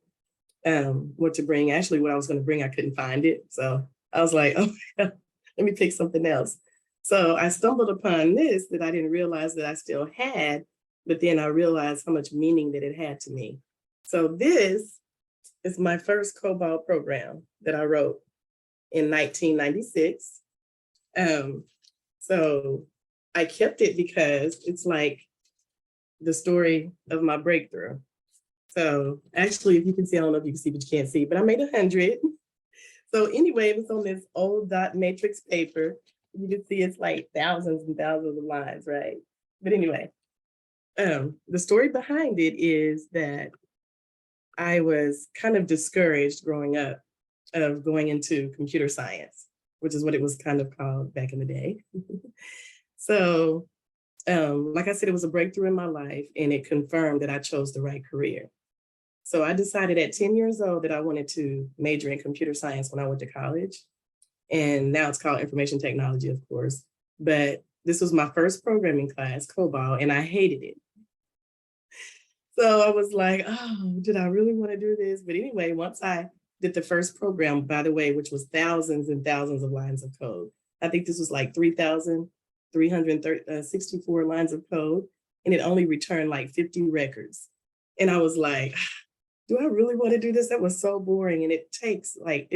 what to bring. Actually, what I was going to bring, I couldn't find it. So I was like, oh, let me pick something else. So I stumbled upon this that I didn't realize that I still had, but then I realized how much meaning that it had to me. So this is my first COBOL program that I wrote in 1996. So I kept it because it's like the story of my breakthrough. So actually, if you can see, I don't know if you can see, but you can't see, but I made 100. So anyway, it was on this old dot matrix paper. You can see it's like thousands and thousands of lines, right? But anyway, the story behind it is that I was kind of discouraged growing up of going into computer science, which is what it was kind of called back in the day. So, like I said, it was a breakthrough in my life, and it confirmed that I chose the right career. So I decided at 10 years old that I wanted to major in computer science when I went to college. And now it's called information technology, of course. But this was my first programming class, COBOL, and I hated it. So I was like, oh, did I really want to do this? But anyway, once I did the first program, by the way, which was thousands and thousands of lines of code. I think this was like 3,364 lines of code, and it only returned like 50 records. And I was like, do I really want to do this? That was so boring. And it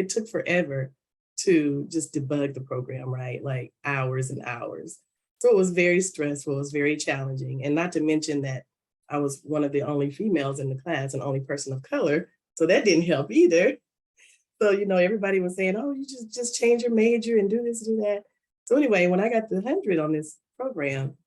took forever to just debug the program, right? Like hours and hours. So it was very stressful. It was very challenging. And not to mention that I was one of the only females in the class and only person of color. So that didn't help either. So, everybody was saying, oh, you just change your major and do this, do that. So anyway, when I got the 100 on this program,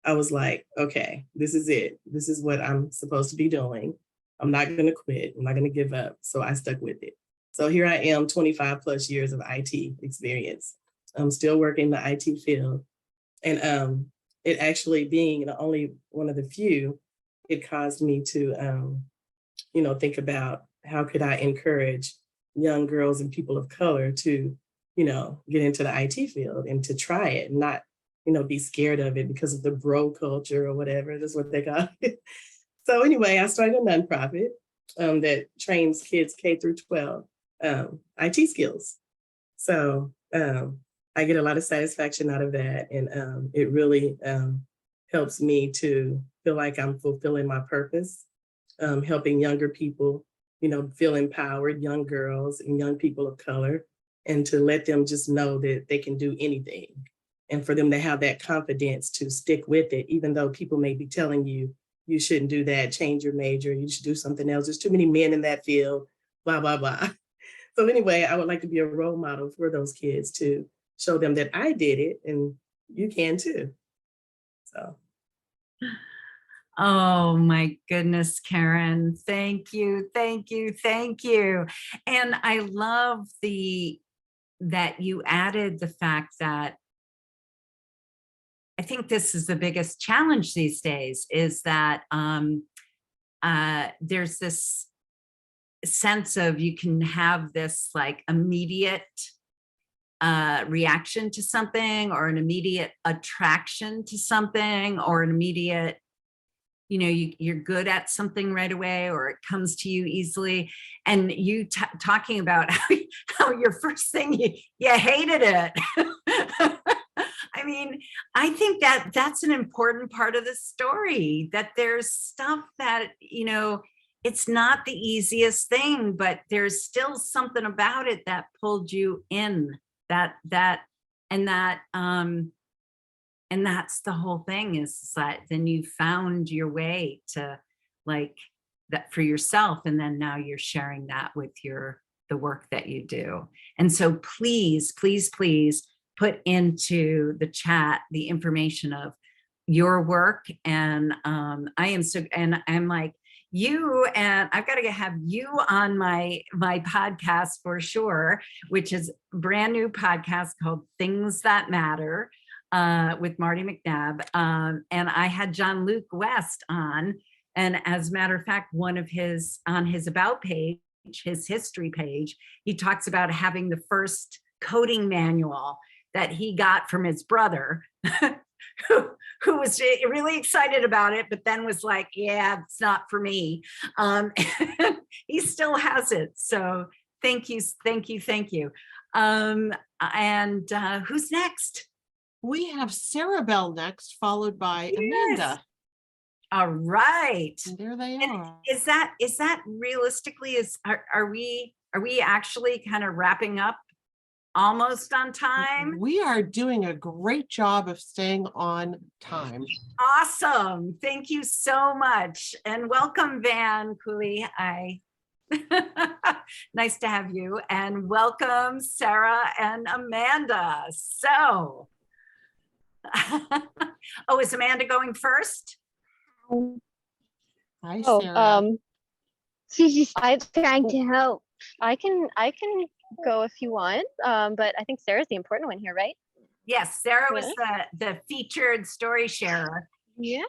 I was like, okay, this is it. This is what I'm supposed to be doing. I'm not going to quit. I'm not going to give up. So I stuck with it. So here I am, 25 plus years of IT experience. I'm still working in the IT field. And it actually being the only one of the few, it caused me to, think about how could I encourage young girls and people of color to, get into the IT field and to try it and not, be scared of it because of the bro culture or whatever. That's what they call it. So anyway, I started a nonprofit that trains kids K through 12 IT skills. So I get a lot of satisfaction out of that. And it really helps me to feel like I'm fulfilling my purpose, helping younger people, feel empowered, young girls and young people of color, and to let them just know that they can do anything. And for them to have that confidence to stick with it, even though people may be telling you, you shouldn't do that, change your major, you should do something else. There's too many men in that field, blah, blah, blah. So anyway, I would like to be a role model for those kids to show them that I did it and you can too. So. Oh my goodness, Karen. Thank you, thank you, thank you. And I love that you added the fact that I think this is the biggest challenge these days is that there's this sense of you can have this like immediate reaction to something or an immediate attraction to something or an immediate, you're good at something right away or it comes to you easily. And you talking about how your first thing, you hated it. I mean, I think that that's an important part of the story, that there's stuff that, it's not the easiest thing, but there's still something about it that pulled you in and that's the whole thing is that then you found your way to like that for yourself. And then now you're sharing that with the work that you do. And so please, please, please, put into the chat the information of your work. And I'm like, you, and I've got to have you on my podcast for sure, which is a brand new podcast called Things That Matter with Marty McNabb. And I had John Luke West on. And as a matter of fact, on his about page, his history page, he talks about having the first coding manual that he got from his brother who was really excited about it, but then was like, yeah, it's not for me. He still has it. So thank you, thank you, thank you. And who's next? We have Sarah Bell next, followed by Amanda. All right. And there they And are. is that realistically, are we actually kind of wrapping up almost on time? We are doing a great job of staying on time. Awesome. Thank you so much. And welcome, Van Cooley. Nice to have you. And welcome, Sarah and Amanda. So, oh, is Amanda going first? Hi, Sarah. She's just trying to help. I can go if you want, but I think Sarah's the important one here, right? Yes, Sarah was the featured story sharer. Yeah.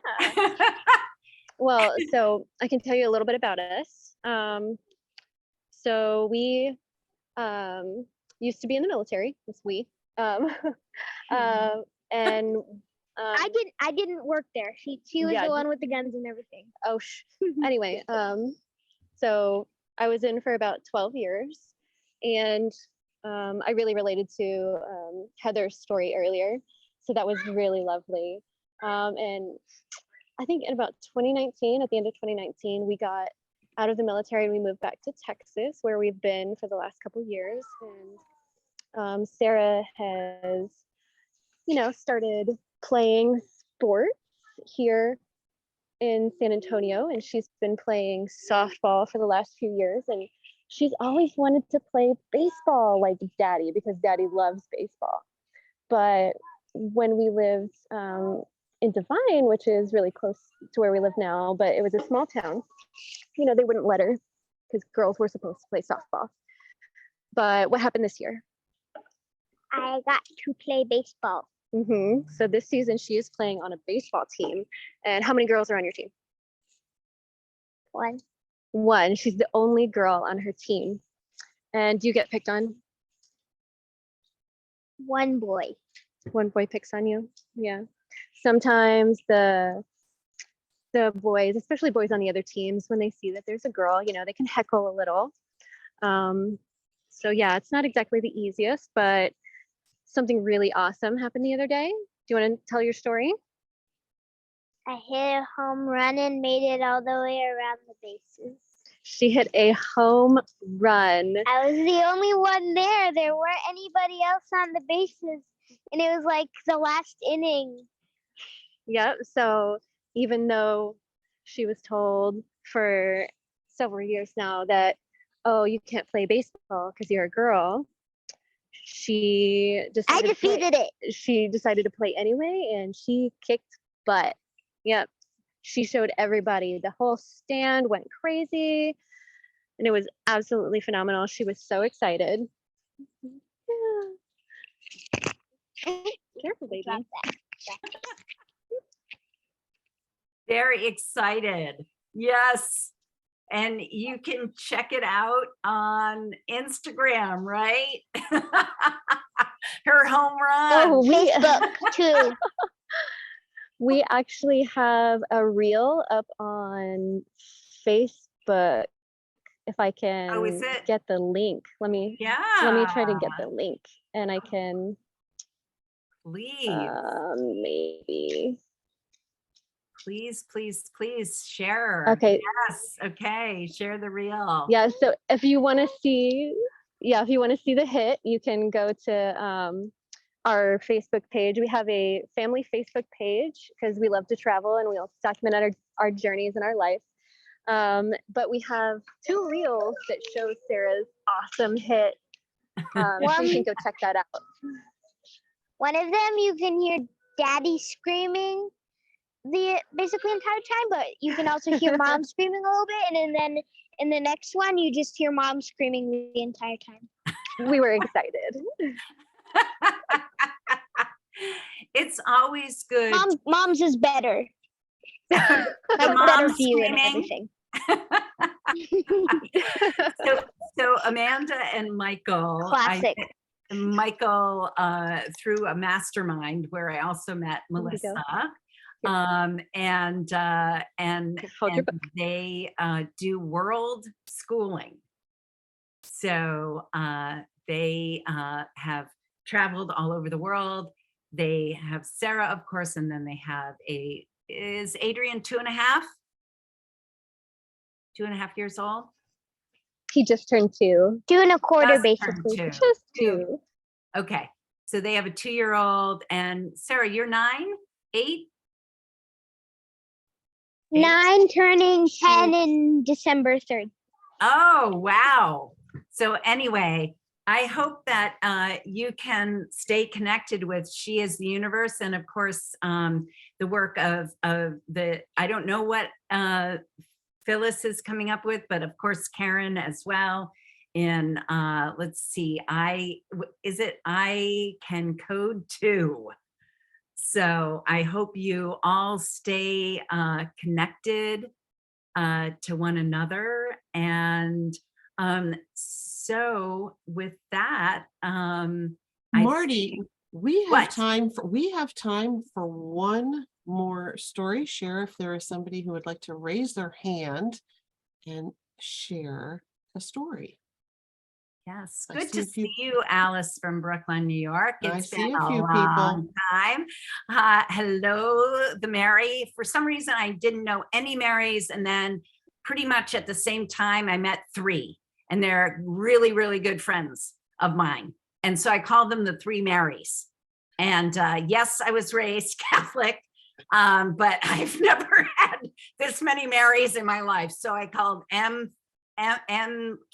Well, so I can tell you a little bit about us. So we used to be in the military. It's we. And I didn't work there. She was the one with the guns and everything. Oh, anyway, so I was in for about 12 years, and I really related to Heather's story earlier. So that was really lovely. And I think in about 2019, at the end of 2019, we got out of the military and we moved back to Texas, where we've been for the last couple of years. And Sarah has, started playing sports here in San Antonio, and she's been playing softball for the last few years, and she's always wanted to play baseball like Daddy, because Daddy loves baseball. But when we lived in Devine, which is really close to where we live now, but it was a small town, they wouldn't let her because girls were supposed to play softball. But what happened this year? I got to play baseball. So this season she is playing on a baseball team. And how many girls are on your team? One. She's the only girl on her team. And do you get picked on? One boy. One boy picks on you? Yeah. Sometimes the boys, especially boys on the other teams, when they see that there's a girl, they can heckle a little. So yeah, it's not exactly the easiest, but something really awesome happened the other day. Do you want to tell your story? I hit a home run and made it all the way around the bases. She hit a home run. I was the only one there. There weren't anybody else on the bases. And it was like the last inning. Yep. So even though she was told for several years now that, oh, you can't play baseball because you're a girl, she decided She decided to play anyway, and she kicked butt. Yep. She showed everybody. The whole stand went crazy, and it was absolutely phenomenal. She was so excited. Careful, baby. Very excited. Yes. And you can check it out on Instagram, right? Her home run. Oh, Facebook too. We actually have a reel up on Facebook. If I can get the link, let me try to get the link, and I can. Please. Maybe. Please share. Okay. Yes. Okay. Share the reel. Yeah. So if you want to see, the hit, you can go to our Facebook page. We have a family Facebook page because we love to travel and we also document our journeys in our life. But we have 2 reels that show Sarah's awesome hit. So you can go check that out. One of them you can hear Daddy screaming the basically entire time, but you can also hear Mom screaming a little bit, and then in the next one you just hear Mom screaming the entire time. We were excited. It's always good. Mom's is better. The better view and everything. So Amanda and Michael, Classic. Michael through a mastermind where I also met Melissa. And they do world schooling. So they have traveled all over the world. They have Sarah, of course, and then they have is Adrian 2.5 years old? He just turned 2. 2 1/4, Just basically. turned Just 2. 2. Okay, so they have a 2-year-old, and Sarah, you're 9, 8? 9 turning 10 in December 3rd. Oh, wow. So anyway, I hope that you can stay connected with She Is the Universe, and of course, the work of the, I don't know what Phyllis is coming up with, but of course, Karen as well. In let's see, I Can Code Too. So I hope you all stay connected to one another. And so with that, Marty, we have time for one more story. Share if there is somebody who would like to raise their hand and share a story. Yes, good to see you, Alice from Brooklyn, New York. It's been a few long time. Hello, the Mary. For some reason, I didn't know any Marys, and then pretty much at the same time, I met 3, and they're really, really good friends of mine. And so I called them the 3 Marys. And yes, I was raised Catholic, but I've never had this many Marys in my life. So I called M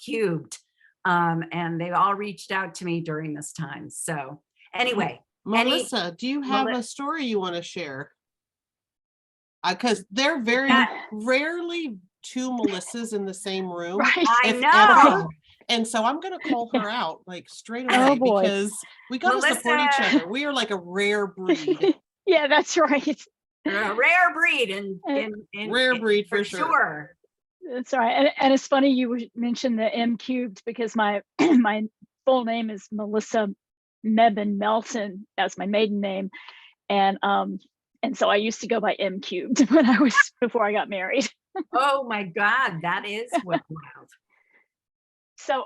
cubed. And they all reached out to me during this time. So anyway, Melissa, do you have a story you want to share? Because they're very rarely 2 Melissas in the same room. Right. I know. Ever. And so I'm going to call her out like straight away because we got to support each other. We are like a rare breed. Yeah, that's right. A rare breed rare breed for sure. That's right. And it's funny you mentioned the M cubed because my my full name is Melissa Mebane Melton. That's my maiden name. And so I used to go by M cubed before I got married. Oh my God, that is wild. So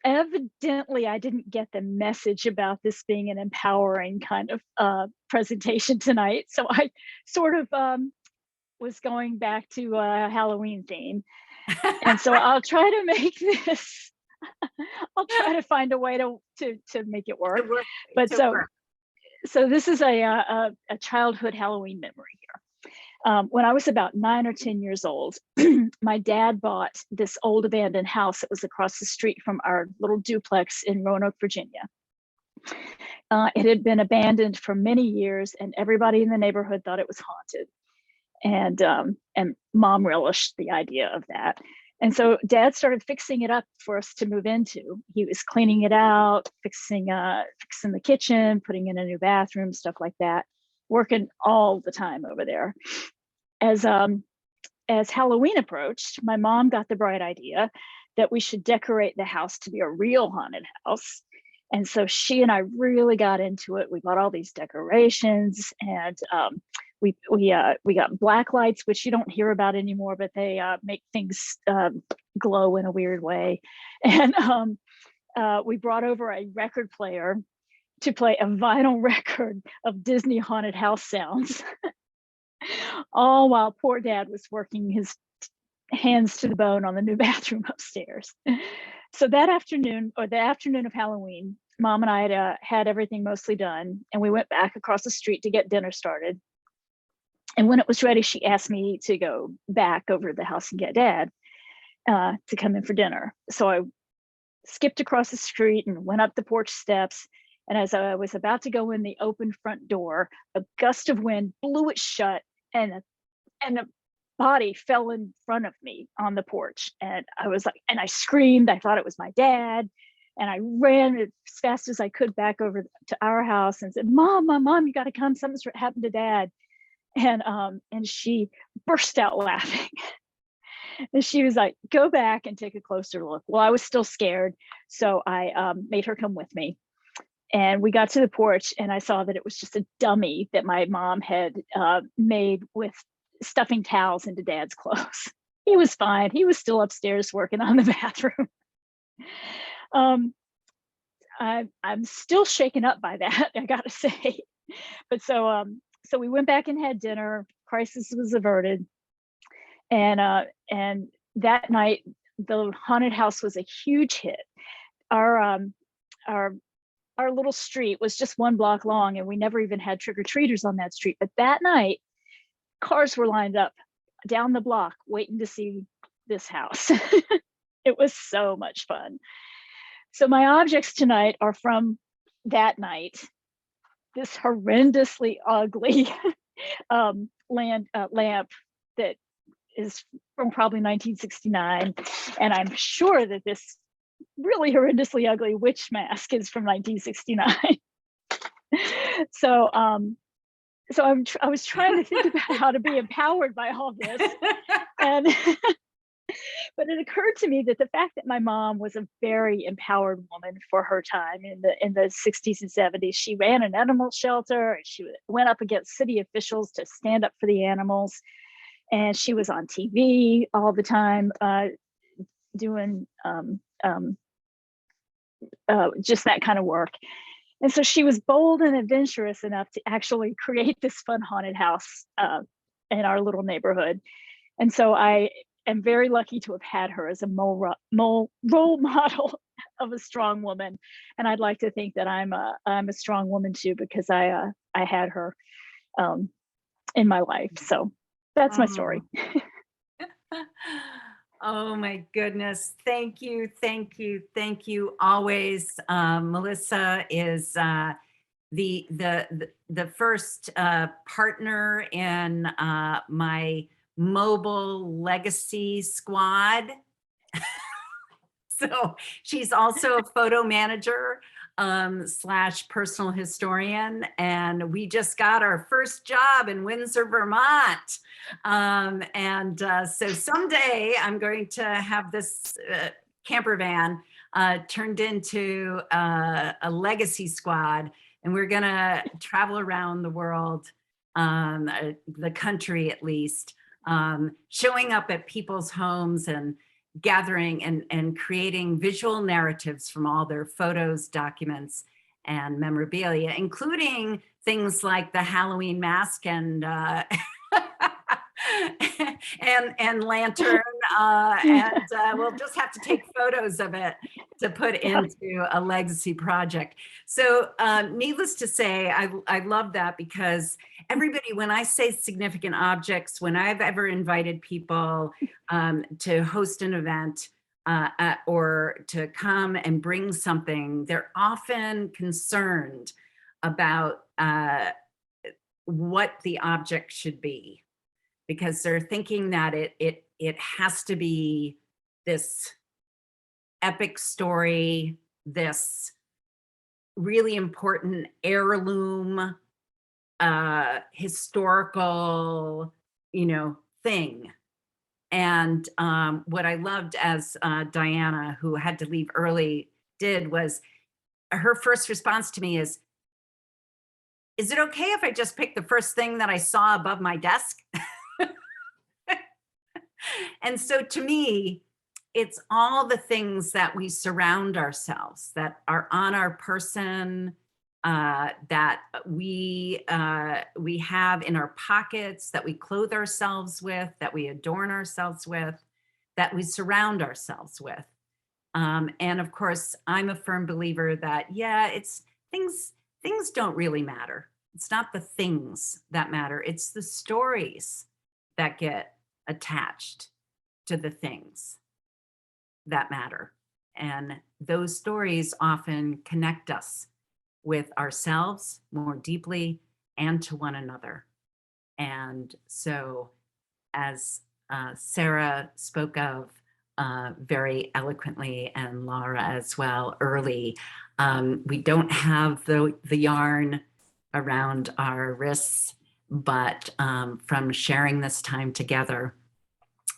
evidently I didn't get the message about this being an empowering kind of presentation tonight. So I sort of was going back to a Halloween theme. And so I'll try to make this, I'll try to find a way to make it work. But so this is a childhood Halloween memory here. When I was about 9 or 10 years old, my dad bought this old abandoned house that was across the street from our little duplex in Roanoke, Virginia. It had been abandoned for many years and everybody in the neighborhood thought it was haunted. And Mom relished the idea of that. And so Dad started fixing it up for us to move into. He was cleaning it out, fixing the kitchen, putting in a new bathroom, stuff like that, working all the time over there. As Halloween approached, my mom got the bright idea that we should decorate the house to be a real haunted house. And so she and I really got into it. We bought all these decorations and we got black lights, which you don't hear about anymore, but they make things glow in a weird way. And we brought over a record player to play a vinyl record of Disney haunted house sounds, all while poor Dad was working his hands to the bone on the new bathroom upstairs. So that afternoon, or the afternoon of Halloween, Mom and I had everything mostly done, and we went back across the street to get dinner started. And when it was ready, she asked me to go back over to the house and get Dad to come in for dinner. So I skipped across the street and went up the porch steps. And as I was about to go in the open front door, a gust of wind blew it shut, and a body fell in front of me on the porch. And I was like, and I screamed. I thought it was my dad. And I ran as fast as I could back over to our house and said, Mom, you got to come. Something's happened to Dad. And she burst out laughing. And she was like, go back and take a closer look. Well, I was still scared. So I made her come with me. And we got to the porch and I saw that it was just a dummy that my mom had made with stuffing towels into Dad's clothes. He was fine. He was still upstairs working on the bathroom. I'm still shaken up by that, I gotta say. But so we went back and had dinner. Crisis was averted, and that night the haunted house was a huge hit. Our little street was just 1 block long, and we never even had trick-or-treaters on that street. But that night, cars were lined up down the block waiting to see this house. It was so much fun. So my objects tonight are from that night. This horrendously ugly lamp that is from probably 1969. And I'm sure that this really horrendously ugly witch mask is from 1969. So I was trying to think about how to be empowered by all this. And but it occurred to me that the fact that my mom was a very empowered woman for her time in the 60s and 70s, she ran an animal shelter, and she went up against city officials to stand up for the animals. And she was on TV all the time, doing just that kind of work. And so she was bold and adventurous enough to actually create this fun haunted house in our little neighborhood. And so I am very lucky to have had her as a role model of a strong woman. And I'd like to think that I'm a strong woman too, because I had her in my life. So that's my story. Oh my goodness. Thank you. Thank you. Thank you always. Melissa is the first partner in my mobile legacy squad. So she's also a photo manager / personal historian. And we just got our first job in Windsor, Vermont. So someday I'm going to have this camper van turned into a legacy squad. And we're gonna travel around the world, the country at least, showing up at people's homes and gathering and creating visual narratives from all their photos, documents, and memorabilia, including things like the Halloween mask and and lantern, and we'll just have to take photos of it to put into a legacy project. So needless to say, I love that, because everybody, when I say significant objects, when I've ever invited people to host an event or to come and bring something, they're often concerned about what the object should be, because they're thinking that it has to be this epic story, this really important heirloom, historical, thing. And what I loved, as Diana, who had to leave early, did, was her first response to me is it okay if I just pick the first thing that I saw above my desk? And so to me, it's all the things that we surround ourselves, that are on our person, that we have in our pockets, that we clothe ourselves with, that we adorn ourselves with, that we surround ourselves with. And of course, I'm a firm believer that, it's things don't really matter. It's not the things that matter. It's the stories that get attached to the things that matter. And those stories often connect us with ourselves more deeply and to one another. And so, as Sarah spoke of very eloquently, and Laura as well early, we don't have the yarn around our wrists, but from sharing this time together,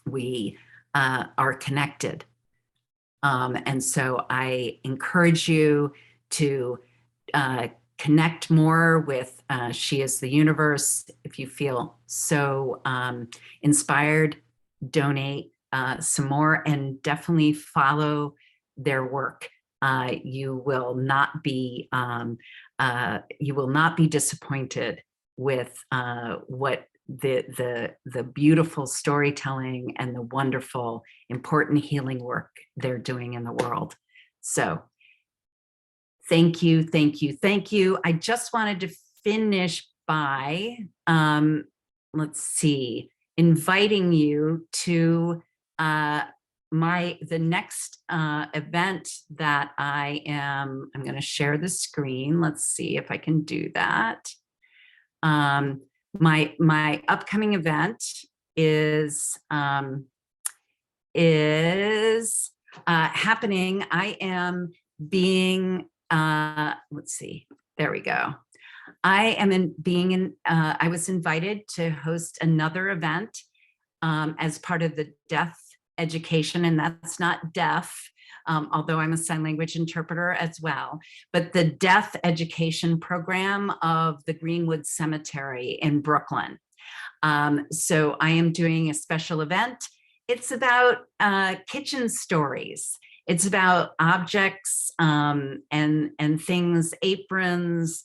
we are connected. And so I encourage you to connect more with She is the Universe, if you feel so inspired, donate some more, and definitely follow their work. You will not be disappointed with what the beautiful storytelling and the wonderful, important healing work they're doing in the world. So thank you, thank you, thank you. I just wanted to finish by, let's see, inviting you to the next event that I'm going to share the screen. Let's see if I can do that. My upcoming event is happening. I am being, let's see, there we go. I was invited to host another event as part of the deaf education, and that's not deaf, although I'm a sign language interpreter as well, but the deaf education program of the Greenwood Cemetery in Brooklyn. So I am doing a special event. It's about kitchen stories. It's about objects and things, aprons,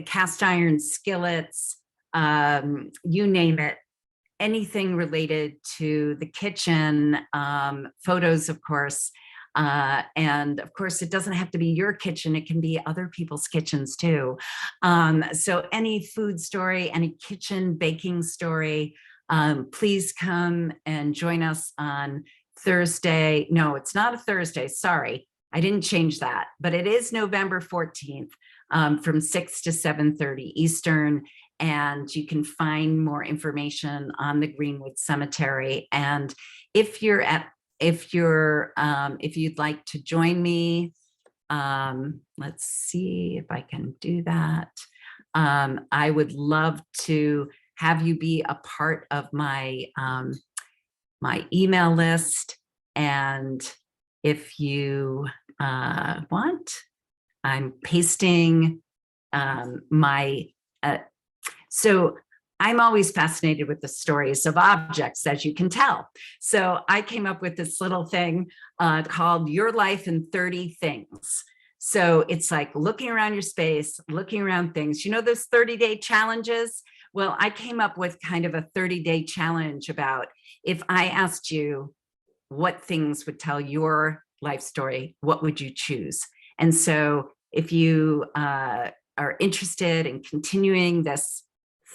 cast iron skillets, you name it. Anything related to the kitchen, photos, of course. And of course, it doesn't have to be your kitchen. It can be other people's kitchens too. So any food story, any kitchen baking story, please come and join us on Thursday. No, it's not a Thursday. Sorry, I didn't change that, but it is November 14th from 6 to 7:30 Eastern. And you can find more information on the Greenwood Cemetery. And if you'd like to join me, let's see if I can do that. I would love to have you be a part of my my email list. And if you want, I'm pasting so I'm always fascinated with the stories of objects, as you can tell. So I came up with this little thing called Your Life in 30 Things. So it's like looking around your space, looking around things. You know those 30-day challenges? Well, I came up with kind of a 30-day challenge about if I asked you what things would tell your life story, what would you choose? And so if you are interested in continuing this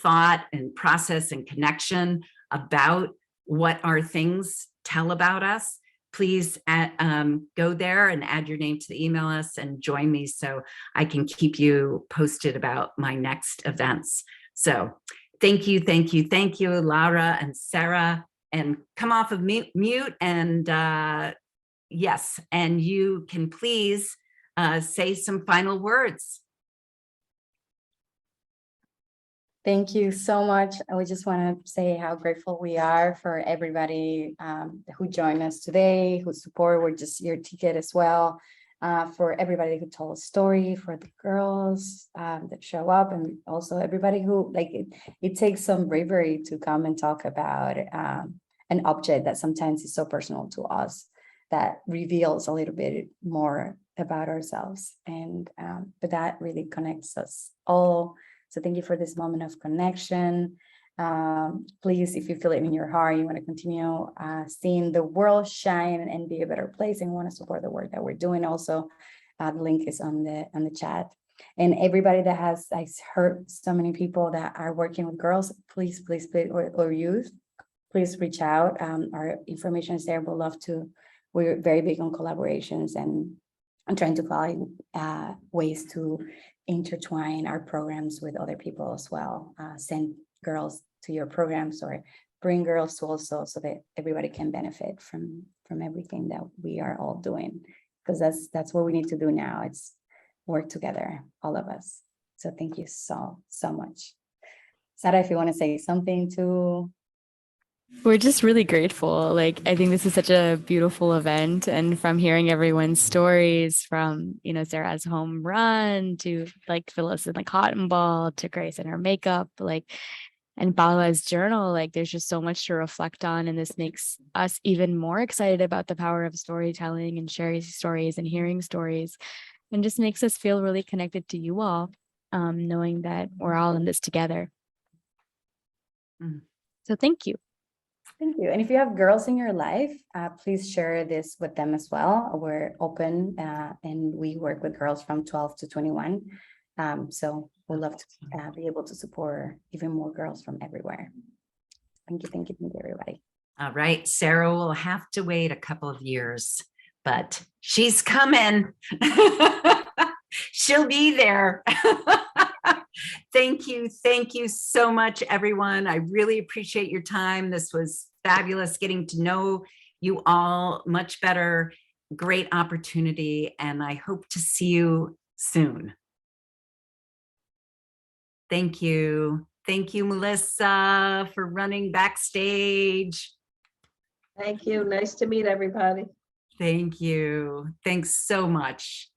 thought and process and connection about what our things tell about us, please go there and add your name to the email list and join me so I can keep you posted about my next events. So thank you, thank you, thank you, Laura and Sarah. And come off of mute and yes, and you can please say some final words. Thank you so much. We just want to say how grateful we are for everybody who joined us today, who support. We're just your ticket as well. For everybody who told a story, for the girls that show up, and also everybody who it takes some bravery to come and talk about an object that sometimes is so personal to us that reveals a little bit more about ourselves, and but that really connects us all. So thank you for this moment of connection. Please, if you feel it in your heart, you want to continue seeing the world shine and be a better place, and want to support the work that we're doing, also the link is on the chat. And everybody that has, I heard so many people that are working with girls, please, or youth, please reach out. Our information is there. We'd love to. We're very big on collaborations, and I'm trying to find ways to intertwine our programs with other people as well. Send girls to your programs, or bring girls to also, so that everybody can benefit from everything that we are all doing, because that's what we need to do now. It's work together, all of us. So thank you so much. Sarah, if you want to say something to We're just really grateful. Like, I think this is such a beautiful event. And from hearing everyone's stories from, Sarah's home run to like Phyllis and the cotton ball to Grace and her makeup, like, and Paula's journal, like, there's just so much to reflect on. And this makes us even more excited about the power of storytelling and sharing stories and hearing stories, and just makes us feel really connected to you all, knowing that we're all in this together. So thank you. Thank you. And if you have girls in your life, please share this with them as well. We're open and we work with girls from 12 to 21. So we'd love to be able to support even more girls from everywhere. Thank you, everybody. All right, Sarah will have to wait a couple of years, but she's coming. She'll be there. Thank you so much, everyone. I really appreciate your time. This was fabulous getting to know you all much better. Great opportunity, and I hope to see you soon. Thank you. Thank you, Melissa, for running backstage. Thank you. Nice to meet everybody. Thank you. Thanks so much.